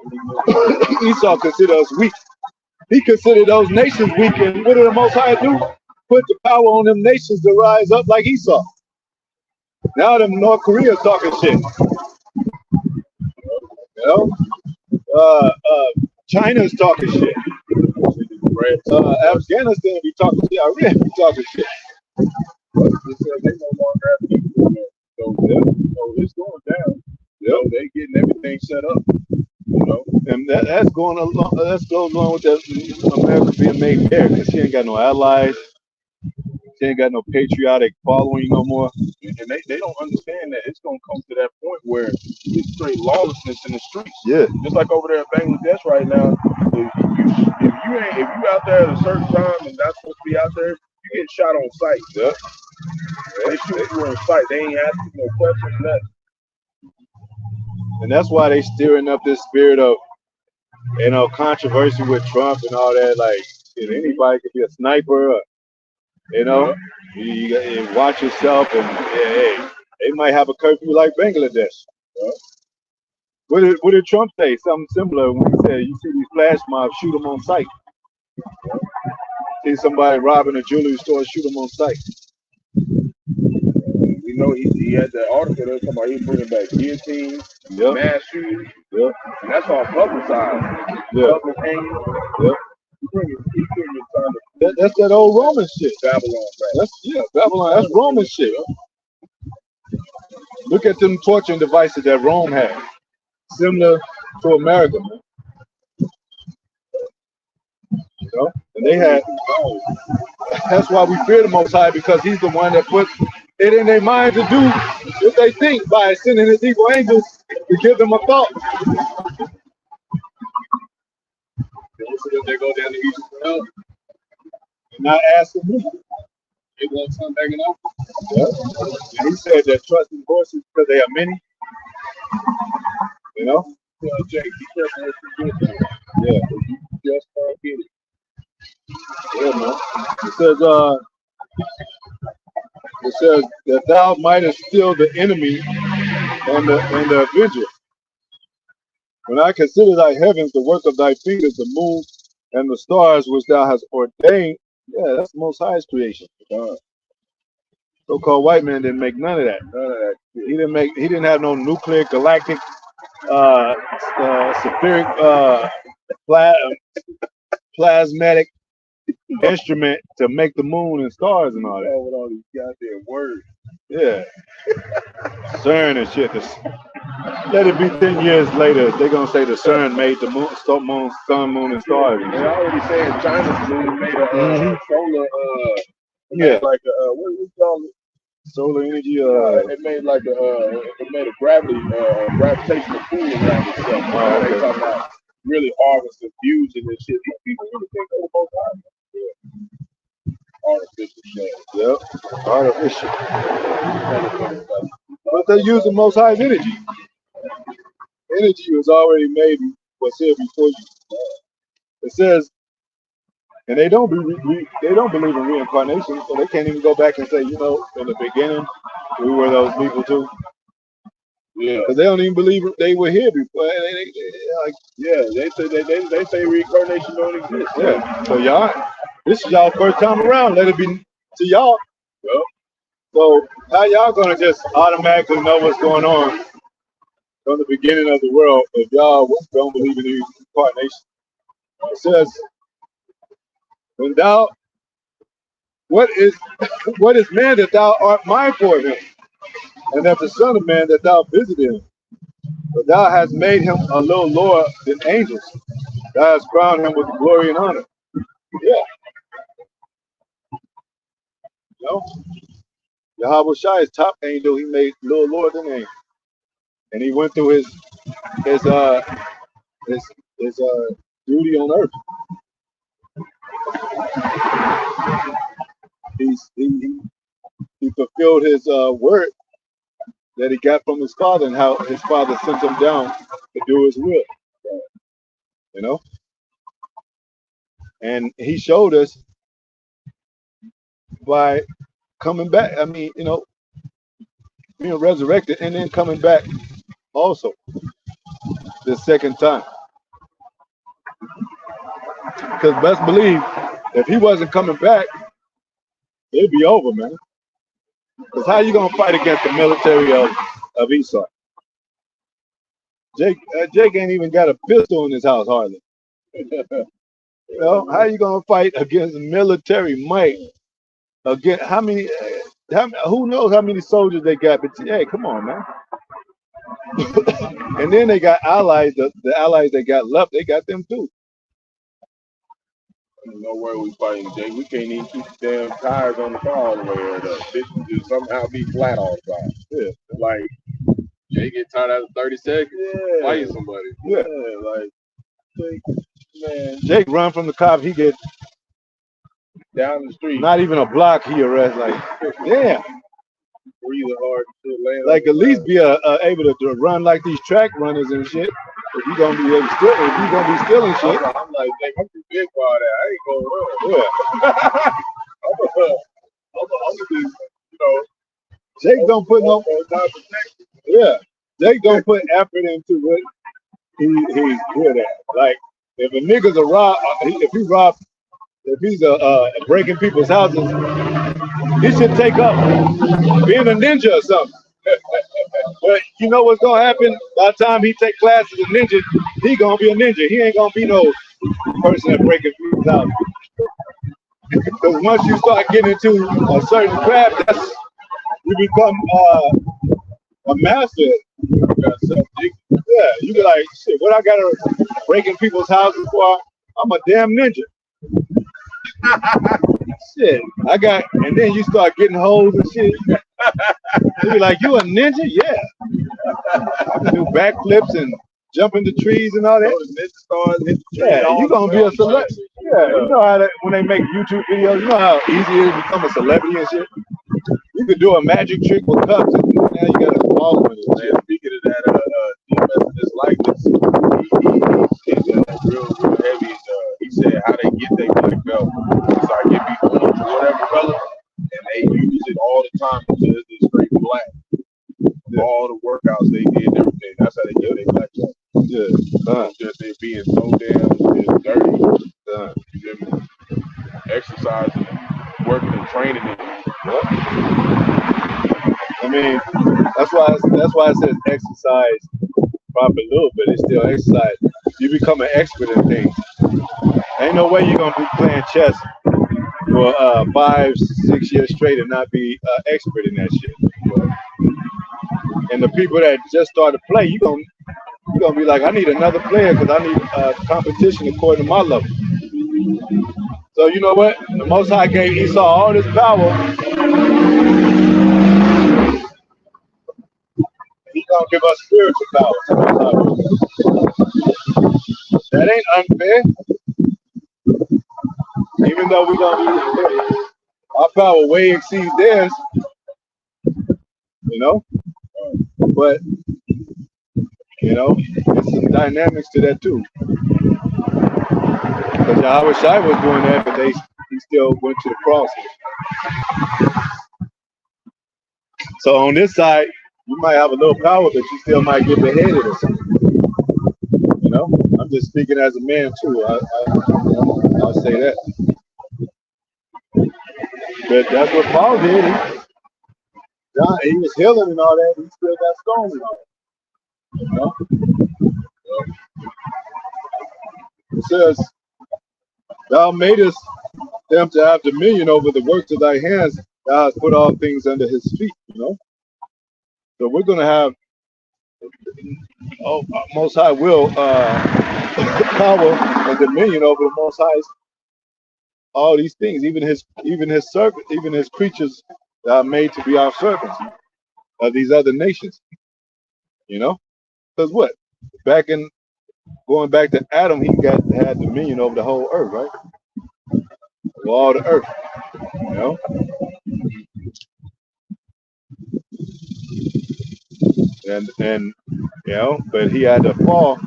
Esau considered us weak. He considered those nations weak, and what did the Most High do? Put the power on them nations to rise up like Esau. Now them North Korea talking shit. You know? China's talking shit. Afghanistan be talking shit. Iran be talking shit. They no longer have people in there. So it's going down. They getting everything set up. And that's going along. That goes along with that America being made fair because she ain't got no allies. She ain't got no patriotic following no more. And they don't understand that it's gonna come to that point where it's straight lawlessness in the streets. Yeah. Just like over there in Bangladesh right now. If you out there at a certain time and not supposed to be out there, you get shot on sight. Yep. They shoot you on sight. They ain't asking no questions. Nothing. And that's why they stirring up this spirit of, controversy with Trump and all that. Like, anybody could be a sniper. You watch yourself, and hey, they might have a curfew like Bangladesh. What did Trump say? Something similar when he said, "You see these flash mobs, shoot them on sight." See somebody robbing a jewelry store, shoot them on sight. He had that article that was talking about he was bringing back guillotines, mass shootings. Yep. And that's all publicized. Public hanging. Yep. That's that old Roman shit. Babylon, right? Babylon. That's Roman shit. Look at them torturing devices that Rome had, similar to America, man. And they had. That's why we fear the Most High, because He's the one that put it in their mind to do what they think by sending His evil angels to give them a thought. They go down to Egypt for help. And not asking me. They won't come back and help. And He said that trusting horses because they are many. Jake, be careful what you do. Yeah. You just can't get it. Yeah, man. It says that thou mightest steal the enemy and the avenger. When I consider thy heavens, the work of thy fingers, the moon and the stars which thou hast ordained. Yeah, that's the Most High's creation. So-called white man didn't make none of that. He didn't have no nuclear galactic spheric plasmatic instrument to make the moon and stars and all that. With all these goddamn words. Yeah. CERN and shit. Let it be 10 years later, they're gonna say the CERN made the moon, sun, moon, and stars. They're already saying China's moon made a solar like a what do you call it? Solar energy. It made like it made a gravitational pull around itself. They talking about really harvesting fusion and shit. These people really think they're the most artificial shit. Yep. Artificial. But they use the Most High's energy. Energy was already made, was here before you. It says, and they don't believe in reincarnation, so they can't even go back and say, in the beginning we were those people too. Yeah, because they don't even believe they were here before. They say reincarnation don't exist. Yeah, so y'all, this is y'all first time around. Let it be to y'all. Yeah. So how y'all gonna just automatically know what's going on from the beginning of the world if y'all don't believe in reincarnation? It says, when thou, what is man that thou art mindful of him, and that the Son of Man that thou visited him? But thou hast made him a little lower than angels. Thou hast crowned him with glory and honor. Yeah. Yahweh Shai's top angel, he made a little lower than angel. And he went through his duty on earth. He fulfilled his word that he got from his father, and how his father sent him down to do his will. you know. And he showed us by coming back. I mean, you know, being resurrected and then coming back also the second time. Because best believe, if he wasn't coming back, it'd be over, man. Because how you gonna fight against the military of Esau? Jake ain't even got a pistol in his house hardly. You know, how you gonna fight against military might? Again, who knows how many soldiers they got? But hey, come on, man. And then they got allies. The allies they got left, they got them too. No way we fighting, Jay. We can't even keep the damn tires on the car all the way there. This will just somehow be flat all the time. Yeah. Like, Jay get tired after 30 seconds. yeah. Fighting somebody. Yeah, like, man. Jake run from the cop, he get Down the street. not even a block, he arrest. Like, yeah. Breathing hard. Shit, Like at least be able to run like these track runners and shit. If you gonna be stealing shit. I'm like, Jake, I'm too big for all that. I ain't gonna run. Yeah. I'm gonna do, you know. Jake don't put no. Yeah. Jake don't put effort into what he's good at. Like if a nigga's a rob, if he's breaking people's houses, he should take up being a ninja or something. But you know what's gonna happen? By the time he take classes as a ninja, he gonna be a ninja. He ain't gonna be no person that breaking people's houses. Because once you start getting into a certain craft, you become a master. Yeah, you be like, shit, what I gotta breaking people's houses for? I'm a damn ninja. Shit, and then you start getting hoes and shit. You be like, you a ninja? Yeah. I can do backflips and jump into trees and all that. Yeah, you gonna be a celebrity. Yeah, you know how when they make YouTube videos, you know how easy it is to become a celebrity and shit. You could do a magic trick with cups, and now you got a small one. Man, speaking of that, this likeness, he's real heavy. He said how they get their black belt. So I give you orange or whatever color, and they use it all the time until it's straight black. All the workouts they did and everything. That's how they get their black belt. Yeah. Just they being so damn dirty. You know, exercising, working and training it. I mean, that's why it says exercise probably a little bit. It's still exercise. You become an expert in things. Ain't no way you're gonna be playing chess for 5-6 years straight and not be expert in that shit. And the people that just start to play, you're gonna be like, I need another player because I need competition according to my level. So you know what? The Most High gave Esau all this power. He's gonna give us spiritual power. That ain't unfair. Even though we're gonna be, our power way exceeds theirs. You know? But you know, there's some dynamics to that too. Because Yahweh Shai was doing that, but he still went to the cross. So on this side, you might have a little power, but you still might get beheaded or something. You know, I'm just speaking as a man too. I'll say that. But that's what Paul did. He was healing and all that. He still got stones and all that. You know? It says, thou madest them to have dominion over the works of thy hands. Thou hast put all things under his feet, you know? So we're going to have, Most High will, power and dominion over the Most High's, all these things, even his servant, even his creatures that are made to be our servants of these other nations, you know? Because what? Going back to Adam, he had dominion over the whole earth, right? Over all the earth, you know. And you know, but he had to fall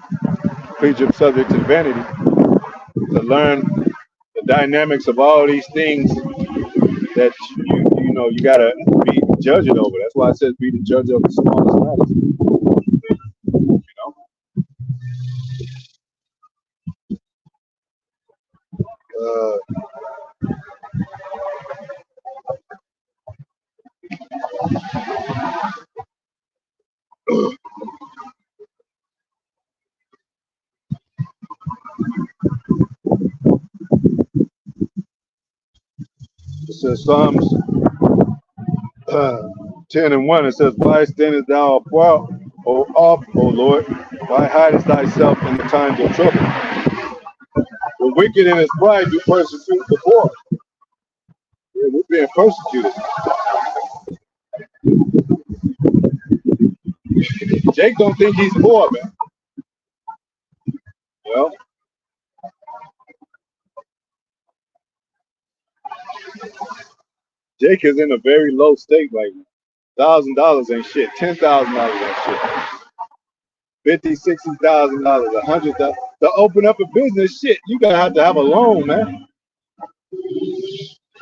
preacher subject to vanity, to learn the dynamics of all these things that you gotta be judging over. That's why it says be the judge of the smallest matters. It says Psalms 10:1. It says, "Why standest thou afar, O Lord? Why hidest thyself in the times of trouble? The wicked in his pride do persecute the poor." Yeah, we're being persecuted. Jake don't think he's poor, man. Well, Jake is in a very low state right now. $1,000 ain't shit. $10,000 ain't shit. $50,000, $60,000, $100,000 to open up a business. Shit, you gotta have to have a loan, man.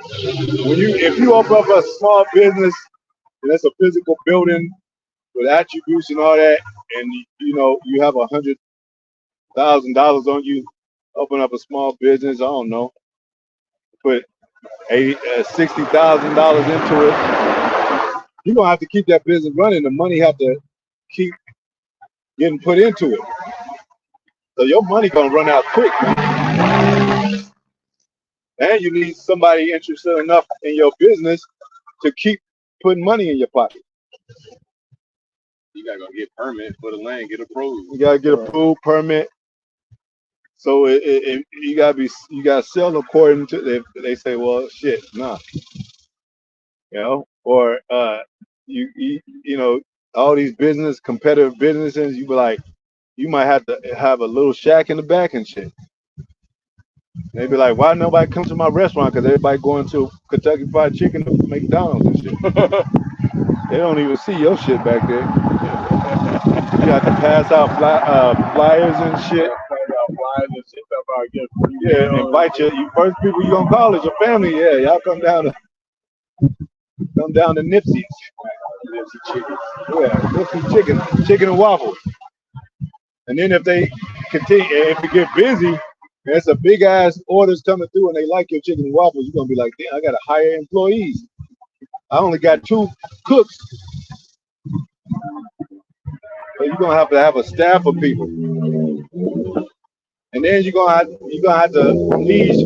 If you open up a small business and it's a physical building with attributes and all that, and you have $100,000 on you, open up a small business. I don't know, put $60,000 into it. You're gonna have to keep that business running. The money have to keep getting put into it. So your money gonna run out quick, man. And you need somebody interested enough in your business to keep putting money in your pocket. You gotta go get permit for the land, get approved. You gotta get approved, permit. So you gotta sell according to. They say, well, shit, nah. Or all these competitive businesses. You be like, you might have to have a little shack in the back and shit. They be like, why nobody comes to my restaurant? Because everybody going to Kentucky Fried Chicken or McDonald's and shit. They don't even see your shit back there. You have to pass out flyers and shit. Yeah, invite you first people you gonna call is your family. Yeah, y'all come down to Nipsey's. Nipsey Chicken. Yeah, Nipsey Chicken and waffles. And then if they continue, if you get busy, there's a big ass orders coming through and they like your chicken and waffles, you're gonna be like, damn, I gotta hire employees. I only got 2 cooks. So you're gonna have a staff of people. And then you're gonna have to leash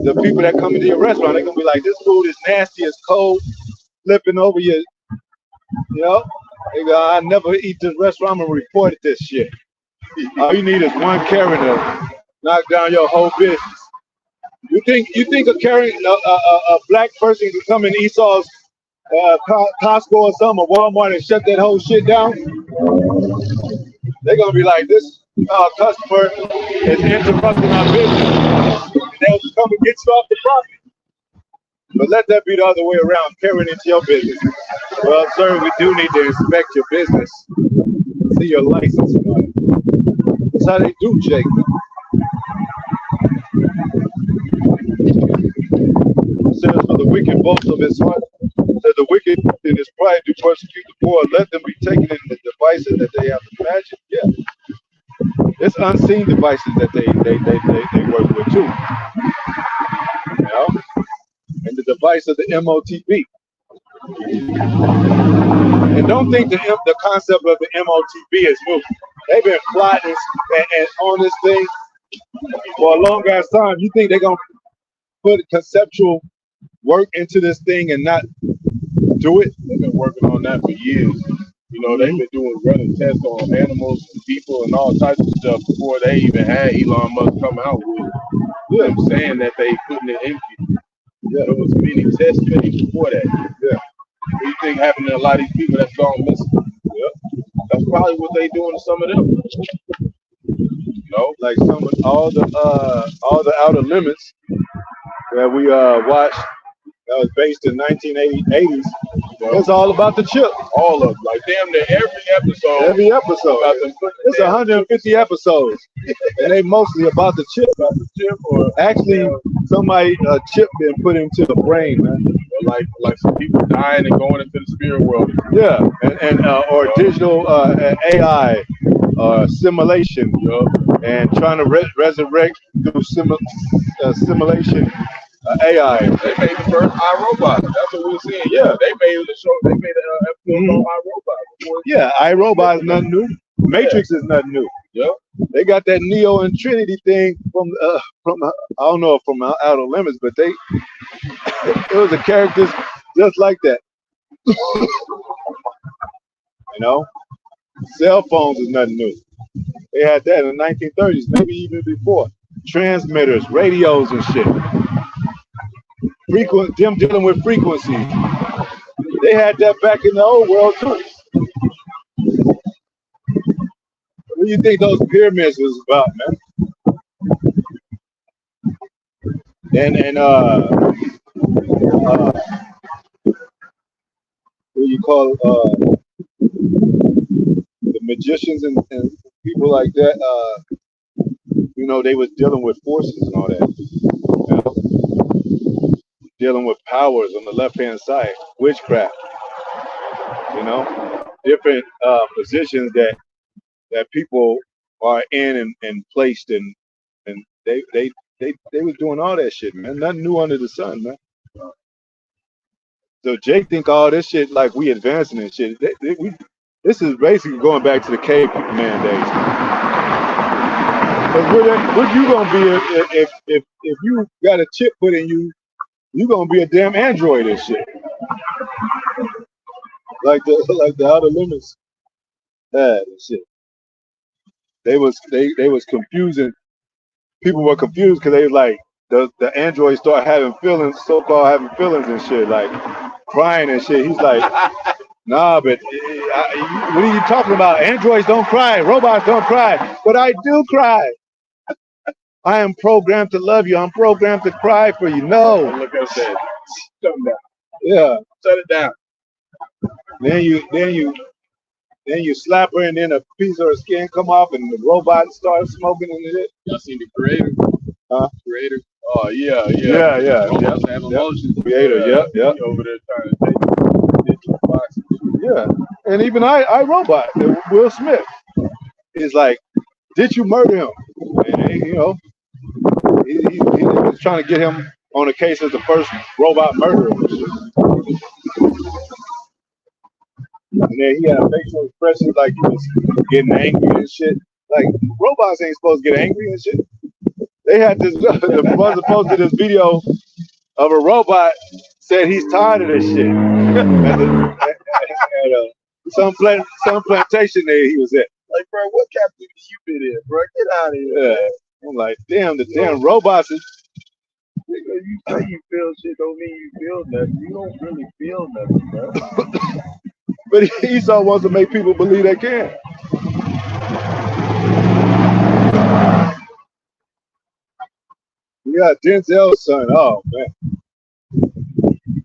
the people that come into your restaurant. They're gonna be like, this food is nasty, it's cold, flipping over you. They go, I never eat this restaurant, I'm gonna report this shit. All you need is one Karen to knock down your whole business. You think a Karen, a black person can come in Esau's Costco or something, or Walmart, and shut that whole shit down? They're gonna be like, this customer is interrupting our business. They'll come and get you off the property. But let that be the other way around, Karen into your business. Well, sir, we do need to inspect your business. See your license. That's how they do, Jake. It says, for the wicked boast of his heart, that the wicked in his pride do persecute the poor. Let them be taken in the devices that they have imagined. Yeah, it's unseen devices that they work with too. And the device of the MOTB. And don't think the concept of the MOTB is new. They've been plotting and on this thing for a long ass time. You think they're gonna put conceptual work into this thing and not do it? They've been working on that for years. They've been running tests on animals and people and all types of stuff before they even had Elon Musk come out with them saying that they putting it in people. Yeah, there was many test phase before that. Yeah. What do you think happened to a lot of these people that's gone missing? Yeah. That's probably what they doing to some of them. Like some of all the Outer Limits that we watched, that was based in 1980s. It's all about the chip. All of them. Like damn near every episode. Every episode. About them putting It's 150 episodes, and they mostly about the chip. about the chip or Actually, somebody chip been put into the brain, man. like some people dying and going into the spirit world. Yeah, and or digital AI simulation, and trying to resurrect through simulation AI. They made the first iRobot. That's what we were seeing. Yeah, they made the show. They made an episode on iRobot. Yeah, iRobot is nothing new. Matrix is nothing new. Yep. They got that Neo and Trinity thing from I don't know, from Outer Limits, but it was the characters just like that. You know, cell phones is nothing new. They had that in the 1930s, maybe even before. Transmitters, radios, and shit. Them dealing with frequencies. They had that back in the old world too. What do you think those pyramids was about, man? And what do you call the magicians and people like that? You know, they was dealing with forces and all that. You know? Dealing with powers on the left-hand side, witchcraft. You know, different positions that people are in and placed in, and they was doing all that shit, man. Nothing new under the sun, man. So Jake think all this shit like we advancing and shit. This is basically going back to the caveman days. What you gonna be if you got a chip put in you? You gonna be a damn android and shit. Like the Outer Limits had and shit. They was confusing. People were confused because they was like the androids start having feelings, so-called having feelings and shit, like crying and shit. He's like, nah, but what are you talking about? Androids don't cry, robots don't cry, but I do cry. I am programmed to love you. I'm programmed to cry for you. No. Look at that. Shut them down. Yeah. Shut it down. Then you slap her, and then a piece of her skin come off, and the robot starts smoking and it. Y'all seen the creator? Huh? Creator. Oh yeah. Almost have emotions. Creator. Yep. Over there trying to take digital box. Yeah. And even I Robot, Will Smith, is like, did you murder him? And you know, he was trying to get him on a case as the first robot murderer. And then he had a facial expression like he was getting angry and shit. Like, robots ain't supposed to get angry and shit. They had this, the brother posted this video of a robot said he's tired of this shit. At some plantation there he was at. Like, bro, what captivity you been in, bro? Get out of here. Yeah. I'm like, damn, the damn robots is. Nigga, you say you feel shit don't mean you feel nothing. You don't really feel nothing, bro. But Esau wants to make people believe they can. We got Denzel's son. Oh man,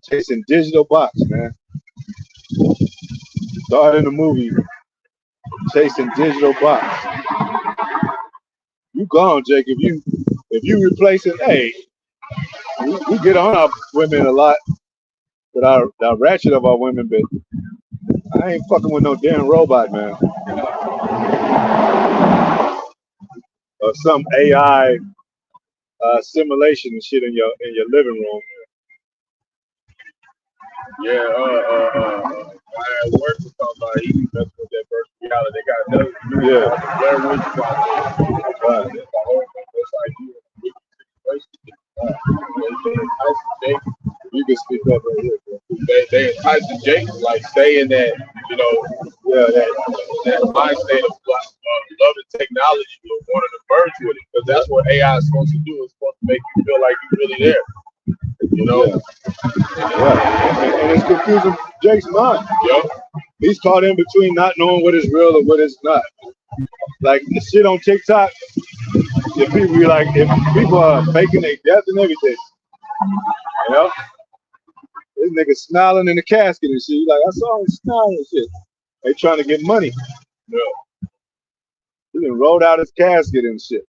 chasing digital box, man. Started in the movie, chasing digital box. You gone, Jake? If you replacing, hey, we get on our women a lot, but our ratchet of our women, but I ain't fucking with no damn robot, man. Or some AI simulation and shit in your living room. Yeah, I at work was talking about he messing with that first reality. They got another Blair Witch Project. It's a whole like You can speak up right here, bro. They entice the Jake like stay in that, you know, that mind state of love and technology, you know, wanting to merge with it, because that's what AI is supposed to do. It's supposed to make you feel like you're really there. You know? Yeah. And it's confusing Jake's mind. Yep. He's caught in between not knowing what is real and what is not. Like the shit on TikTok, if people are faking their death and everything, you know? This nigga smiling in the casket and shit. He like, I saw him smiling and shit. They trying to get money. Yeah. He done rolled out his casket and shit.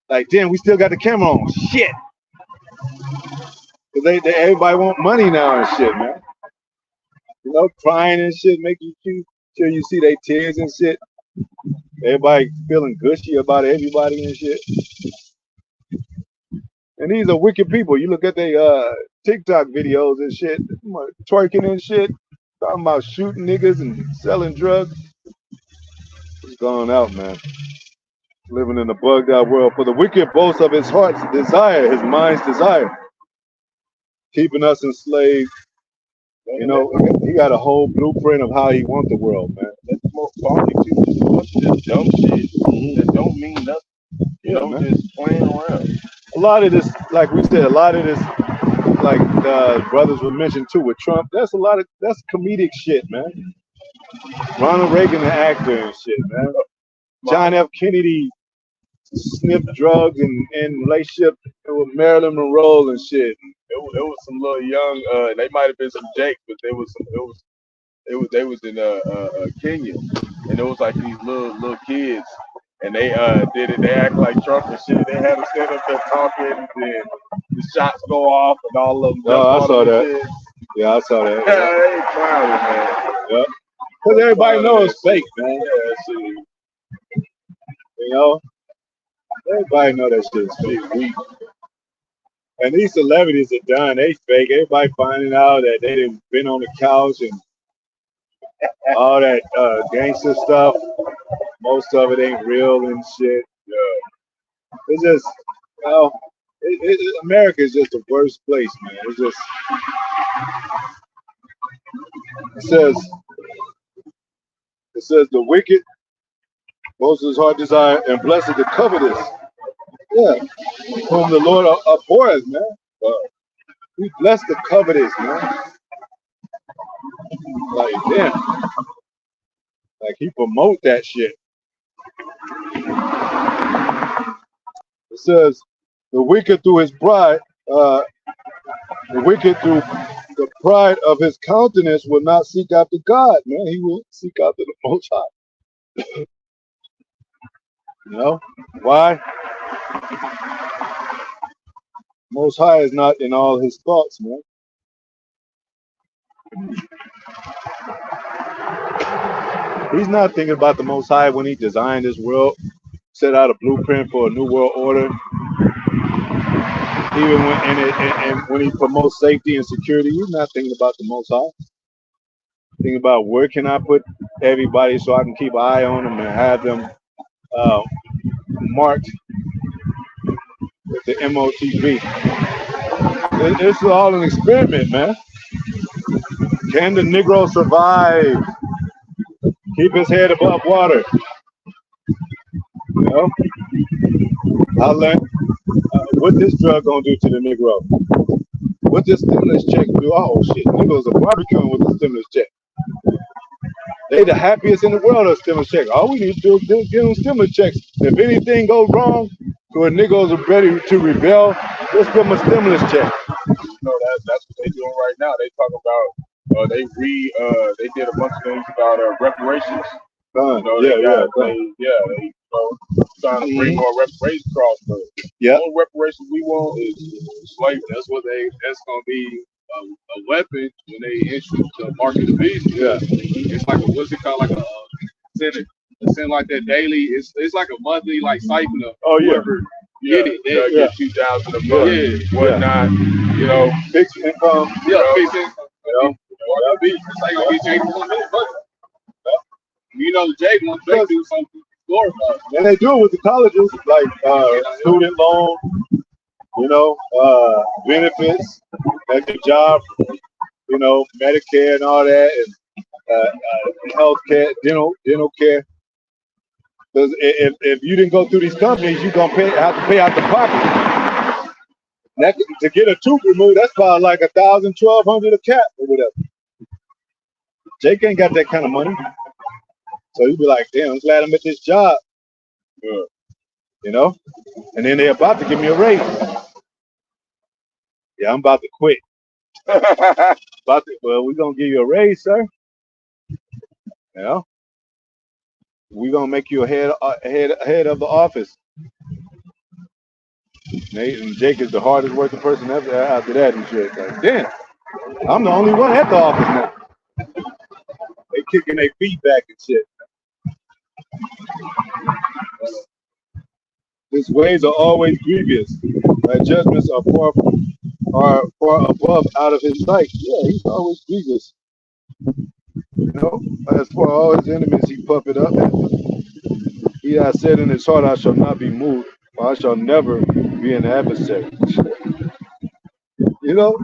Like, damn, we still got the camera on. Shit. Cause they everybody want money now and shit, man. You know, crying and shit, make you sure you see they tears and shit. Everybody feeling gushy about everybody and shit. And these are wicked people. You look at their TikTok videos and shit, twerking and shit, talking about shooting niggas and selling drugs. It's going out, man. Living in a bugged out world. For the wicked boast of his heart's desire, his mind's desire, keeping us enslaved. You know, he got a whole blueprint of how he wants the world, man. That's the most funny too. It's a bunch of just dumb shit that don't mean nothing. You know, man. just playing around. A lot of this, like we said, a lot of this, like brothers were mentioned too with Trump. That's comedic shit, man. Ronald Reagan, the actor and shit, man. John F. Kennedy sniffed drugs and relationship with Marilyn Monroe and shit. It was some little young. They might have been some Jake, but there was some. They was in Kenya, and it was like these little kids, and they did it. They act like Trump and shit. They had to stand up there talking, and the shots go off, and all of them. Oh, I saw that. Shit. Yeah, I saw that. Yeah, they clowning, man. Yeah, because everybody knows it's fake, man. Yeah, shit. You know, everybody know that shit's fake. Weak. And these celebrities are done. They fake. Everybody finding out that they done been on the couch and all that gangster stuff. Most of it ain't real and shit. Yeah. It's just, you know, America is just the worst place, man. It's just, it says the wicked, most of his heart desire, and blessed the covetous. Yeah, whom the Lord abhors, man. We bless the covetous, man. Like, damn. Like, he promote that shit. It says, the wicked through his pride, the wicked through the pride of his countenance will not seek after God, man. He will seek after the Most High. You know? Why? Most High is not in all his thoughts, man. He's not thinking about the Most High when he designed this world, set out a blueprint for a new world order. Even when he promotes safety and security, he's not thinking about the Most High. Thinking about where can I put everybody so I can keep an eye on them and have them marked with the MOTV. It's all an experiment, man. Can the Negro survive? Keep his head above water. You know? I learned what this drug gonna do to the Negro. What this stimulus check do? Oh shit, Negroes are barbecuing with the stimulus check. They the happiest in the world of stimulus check. All we need to do is give them stimulus checks. If anything goes wrong, when Negroes are ready to rebel, let's give them a stimulus check. You know, that's what they're doing right now. They talk about they did a bunch of things about reparations. You know, they trying to bring more reparations across. But the only reparations we want is slavery. That's gonna be a weapon when they introduce the market of beast. Yeah, it's like what's it called, like a send like that daily. It's like a monthly like siphon of whoever get it. Get 2,000 a month, whatnot. You know, fixed income. Fixed income. It's like gonna be Jake you know, Jake wants to do something glorified. And they do it with the colleges, like student loan, you know, benefits at your job, you know, Medicare and all that, and health care, dental care. Because if you didn't go through these companies, you're gonna have to pay out the pocket. That, to get a tooth removed, that's probably like $1,000, $1,200 a cap or whatever. Jake ain't got that kind of money. So you'd be like, damn, I'm glad I'm at this job. You know? And then they're about to give me a raise. Yeah, I'm about to quit. Well, we're gonna give you a raise, sir. You know, we're gonna make you a head of the office. Nate and Jake is the hardest working person ever after that and shit. Like, damn, I'm the only one at the office now. They kicking their feet back and shit. His ways are always grievous. My judgments are far above out of his sight. Yeah, he's always grievous. You know, as for all his enemies, he puffed up. He has said in his heart, I shall not be moved, for I shall never be an adversary. You know,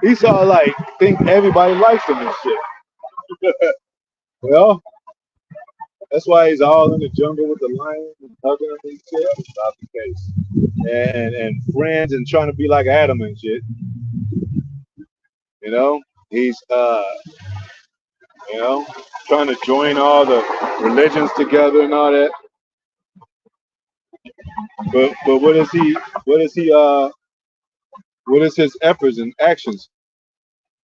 Esau like think everybody likes him and shit. Well, that's why he's all in the jungle with the lion and hugging him and shit. That's not the case. And friends and trying to be like Adam and shit. You know, he's you know, trying to join all the religions together and all that. But what is he? What is he? What is his efforts and actions?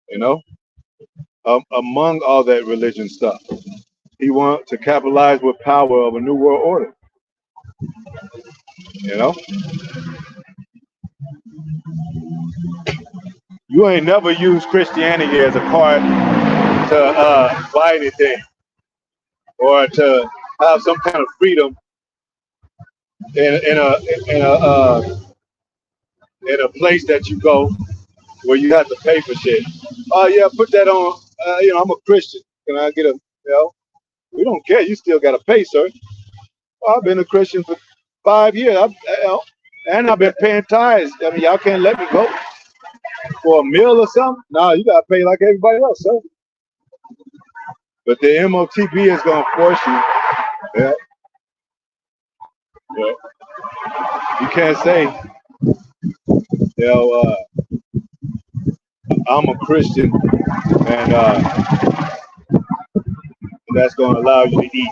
You know, among all that religion stuff, he wants to capitalize with power of a new world order. You know, you ain't never used Christianity as a card to buy anything or to have some kind of freedom in a place that you go where you have to pay for shit. Oh yeah, put that on. You know, I'm a Christian. Can I get a? You know, we don't care. You still got to pay, sir. Well, I've been a Christian for 5 years. And I've been paying tithes. I mean, y'all can't let me go for a meal or something. No, you got to pay like everybody else, sir. But the MOTB is gonna force you. Yeah. Yeah. You can't say, you know, I'm a Christian and that's going to allow you to eat.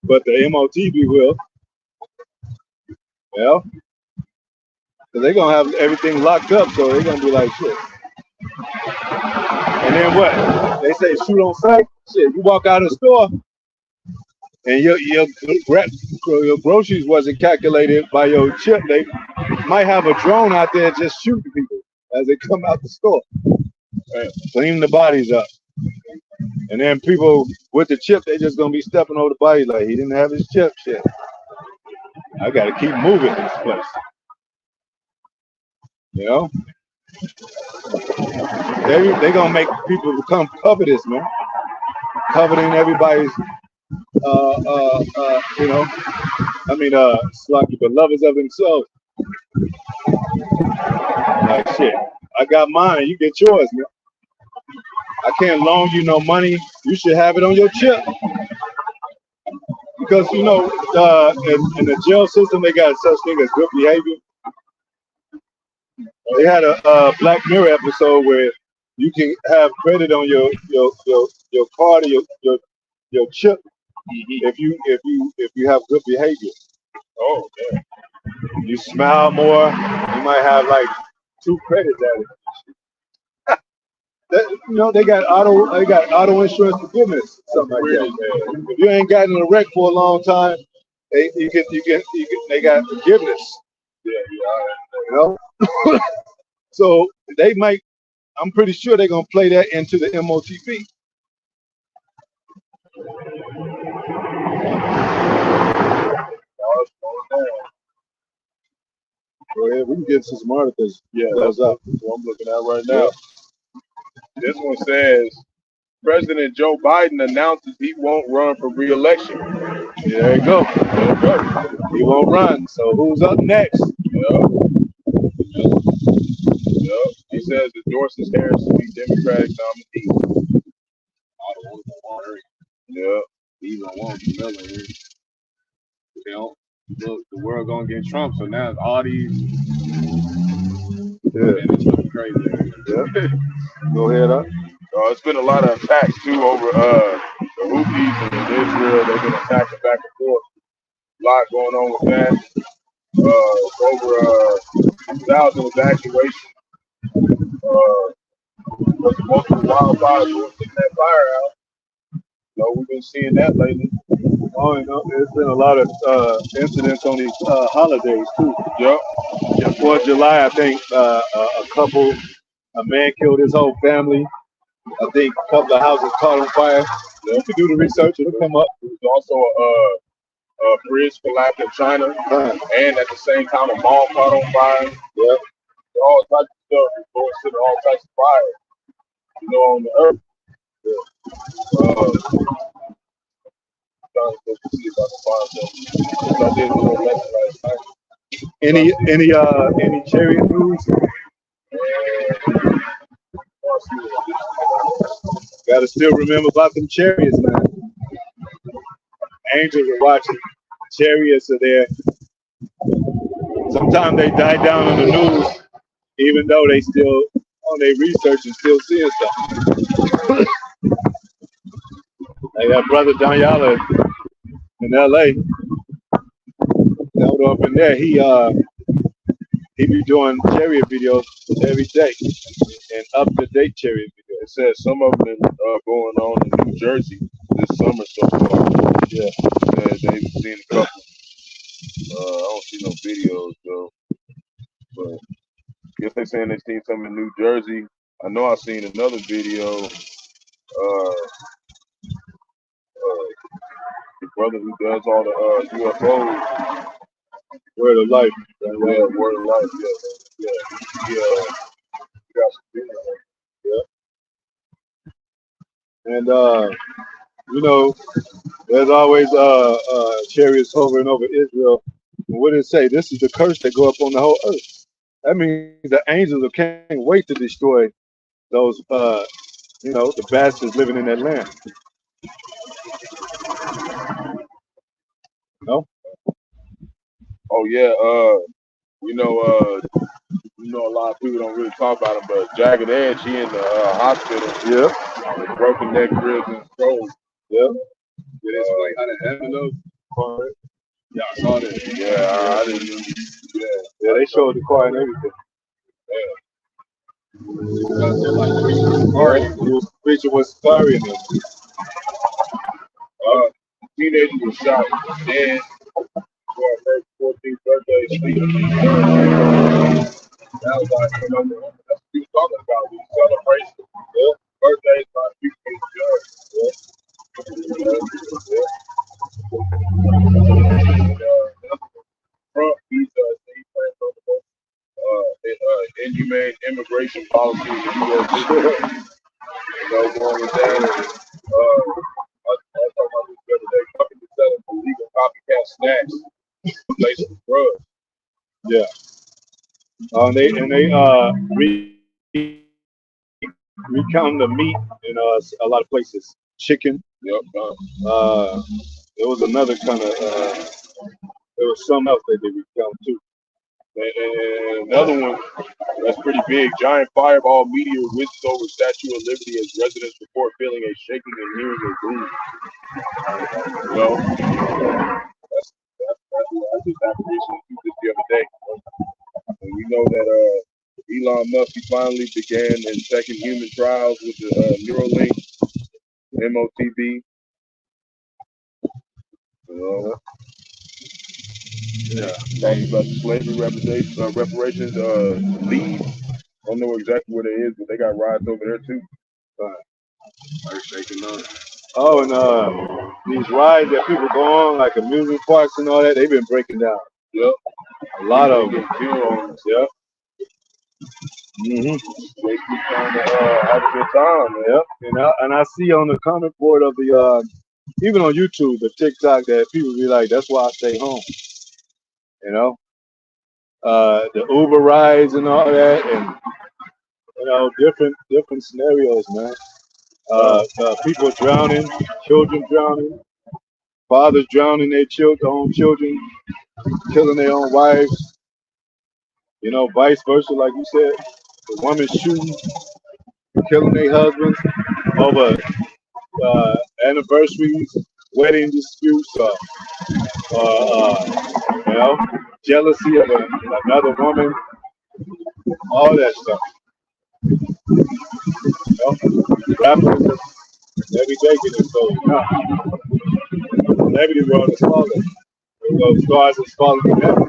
But the MOTB will, you know, because they're going to have everything locked up, so they're going to be like, shit. And then what? They say shoot on sight? Shit, you walk out of the store and your groceries wasn't calculated by your chip. They might have a drone out there just shooting people as they come out the store. Cleaning the bodies up. And then people with the chip, they just gonna be stepping over the body like he didn't have his chip. Shit. I gotta keep moving in this place. You know? They gonna make people become covetous, man. Coveting everybody's you know, I mean sloppy, but lovers of themselves. Like shit. I got mine, you get yours, man. I can't loan you no money. You should have it on your chip. Because, you know, in the jail system, they got such thing as good behavior. They had a Black Mirror episode where you can have credit on your card or your chip if you have good behavior. Oh, yeah. You smile more, you might have like 2 credits at it. You know, they got auto insurance forgiveness, something like that. If you ain't gotten in a wreck for a long time, they got forgiveness. Yeah, you know. So they might. I'm pretty sure they're gonna play that into the MOTB. Go ahead, we can get to some articles. Yeah, that's up. What I'm looking at right now. This one says President Joe Biden announces he won't run for re-election. Yeah, there you go. There you go. He won't run. So who's up next? Yep. He says endorses Harris to be Democratic nominee. Yeah, he don't want Miller here. You know, look, the world gonna get Trump, so now it's all these. Yeah, it's looking crazy. Yeah. Go ahead, up. It's been a lot of attacks too over the Houthis and Israel. They've been attacking back and forth. A lot going on with that. Over 1,000 evacuations Was multiple wildfires were taking that fire out. So we've been seeing that lately. Oh, you know, there's been a lot of incidents on these holidays too. Yep. Yeah, 4th of July, I think a man killed his whole family. I think a couple of houses caught on fire. You can do the research; it'll come up. There was also a bridge collapsed in China, and at the same time a mall caught on fire. Yeah. All types of stuff is going to all types of fire, you know, on the earth. Yeah. Trying to see if I can find something. I did a little lesson last night. Any chariot news? Gotta still remember about them chariots, man. Angels are watching. Chariots are there. Sometimes they die down on the news, even though they still on their research and still seeing stuff. Like that brother Daniela in LA, held up in there, he be doing chariot videos every day and up to date chariot videos. It says some of them been going on in New Jersey this summer so far. Yeah. They've seen a couple. I don't see no videos though. But I guess they're saying they've seen some in New Jersey. I know I've seen another video. The brother who does all the UFOs. Word of life. Yeah, Word of Life. Yeah. He got some videos. Yeah. And you know, there's always chariots hovering over Israel. And what did it say? This is the curse that go up on the whole earth. That means the angels can't wait to destroy those the bastards living in that land. No? Oh yeah, you know a lot of people don't really talk about him, but Jagged Edge, he in the hospital. Yeah. With broken neck, ribs, and stroke. Yeah. Did they explain how that happened though? Yeah, I saw that. Yeah, I didn't. Yeah, they showed the car and everything. He was preaching was safari in them. Teenager was shot dead for her first 14th birthday sleep. That was like, that's what he was talking about. We celebration. Yeah. Birthdays by people in judge. Trump, he plans on the inhumane immigration policy in the U.S. Going with that. I was talking about this the other day. Companies selling illegal copycat snacks laced with drugs. Yeah. They recount the meat in a lot of places. Chicken. Yep. There was another kind of there was some else that they recount too. And another one that's pretty big. Giant fireball meteor whizzes over Statue of Liberty as residents report feeling a shaking and hearing a boom. Well, that's I just happened recently just the other day. And we know that Elon Musk he finally began in second human trials with the Neuralink MOTB. Yeah, talking about the slavery reparations lead. I don't know exactly where they is, but they got riots over there too. Oh, and these rides that people go on, like amusement parks and all that, they've been breaking down. Yep. A lot of them. Yep. Mm-hmm. They keep trying to have a good time, man. Yep. And I see on the comment board of the even on YouTube, the TikTok, that people be like, "That's why I stay home." You know, the Uber rides and all that, and different scenarios, man. People drowning, children drowning, fathers drowning their own children, killing their own wives. Vice versa, like you said. The women shooting, killing their husbands over anniversaries, wedding disputes, jealousy of another woman, all that stuff. You know, rappers every day getting sold. Now, celebrity world is falling. Those stars is falling in heaven.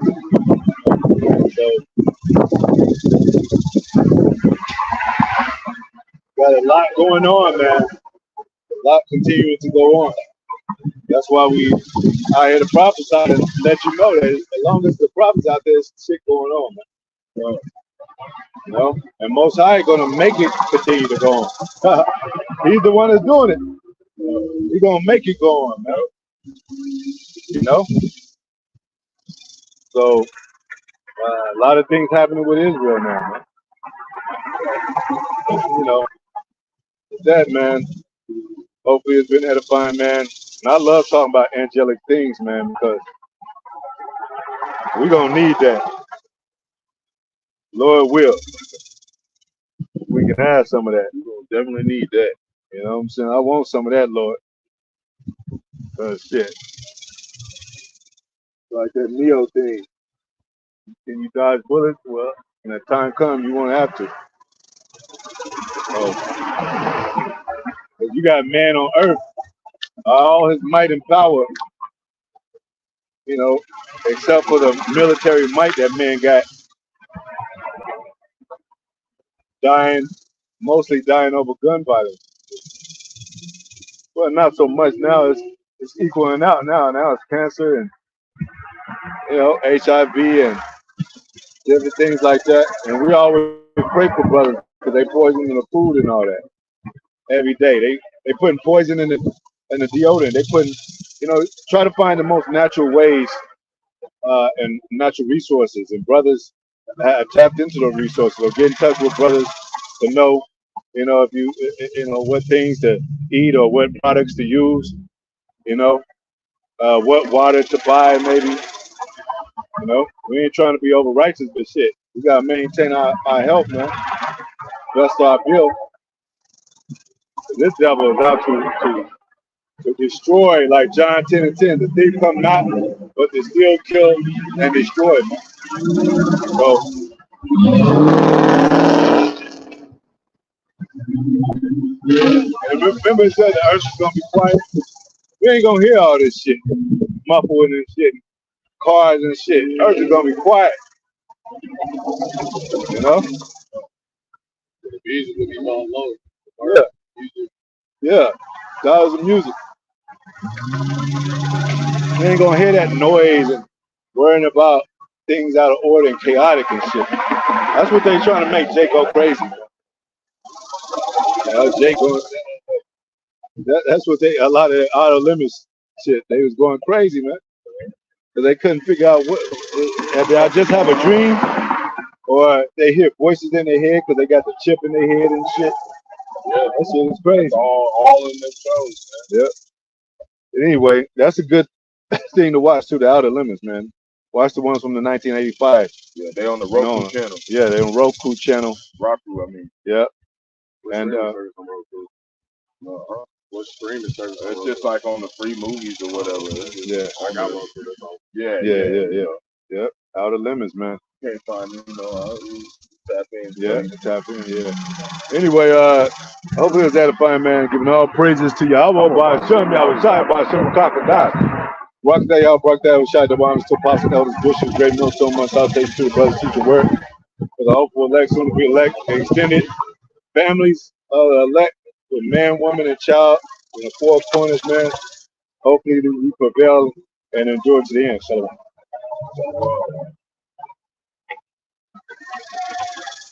So, got a lot going on, man. A lot continuing to go on. That's why we out here to prophesy and let you know that as long as the prophets out there, there's shit going on, man. So, you know, and Most High ain't gonna make it continue to go on. He's the one that's doing it. He's gonna make it go on, man. You know. So a lot of things happening with Israel now, man. You know, with that, man. Hopefully, it's been edifying, man. And I love talking about angelic things, man, because we gonna need that. Lord will. We can have some of that. We gonna definitely need that. You know what I'm saying? I want some of that, Lord. Shit. Like that Neo thing. Can you dodge bullets? Well, when that time comes, you won't have to. So, you got a man on earth, all his might and power, you know, except for the military might that man got, mostly dying over gun violence. Well, not so much now. It's equaling out now. Now it's cancer and, you know, HIV and different things like that. And we always pray for brothers because they poison the food and all that every day. They putting poison in the deodorant. They putting, you know, try to find the most natural ways and natural resources. And brothers have tapped into those resources. Or get in touch with brothers to know, you know, if you know what things to eat or what products to use. You know, what water to buy maybe. You know, we ain't trying to be over righteous, but shit, we gotta maintain our health, man. That's our bill. This devil is out to destroy, like John 10:10. The thief come not, but to steal, kill, and destroy. So, and remember, it said the earth is gonna be quiet. We ain't gonna hear all this shit, muffling and shit, cars and shit. Earth is gonna be quiet. You know? The music will be all low. Yeah. Yeah. Dollars of music. You ain't gonna hear that noise and worrying about things out of order and chaotic and shit. That's what they trying to make Jake go crazy. Jake going, that's what a lot of Outer Limits shit, they was going crazy, man. Because they couldn't figure out did I just have a dream? Or they hear voices in their head because they got the chip in their head and shit. Yeah, that shit is crazy. All in the shows, man. Yeah. Anyway, that's a good thing to watch too, the Outer Limits, man. Watch the ones from the 1985. Yeah, they on the Roku channel. Yeah, they on Roku channel. Roku, I mean. Yeah. What And service on Roku? What streaming service? It's just like on the free movies or whatever. Yeah. I got Roku. That's all. Yeah. Outer Limits, man. Can't find, you know, tap in. Yeah, tap in, yeah. Anyway, hopefully it's edifying, man. Giving all praises to Yahweh by Hashem, Yahweh Shai, by Hashem Kakadai. Rock that, y'all, rock that, Shai, the Warmers, to Apostle Elders, Bishops, Great Millstone, much salutation to the brothers, teacher word. For the hopeful elect, soon to be elect, extended families of the elect, with man, woman, and child, in the four corners, man. Hopefully we prevail and endure to the end. Shalom.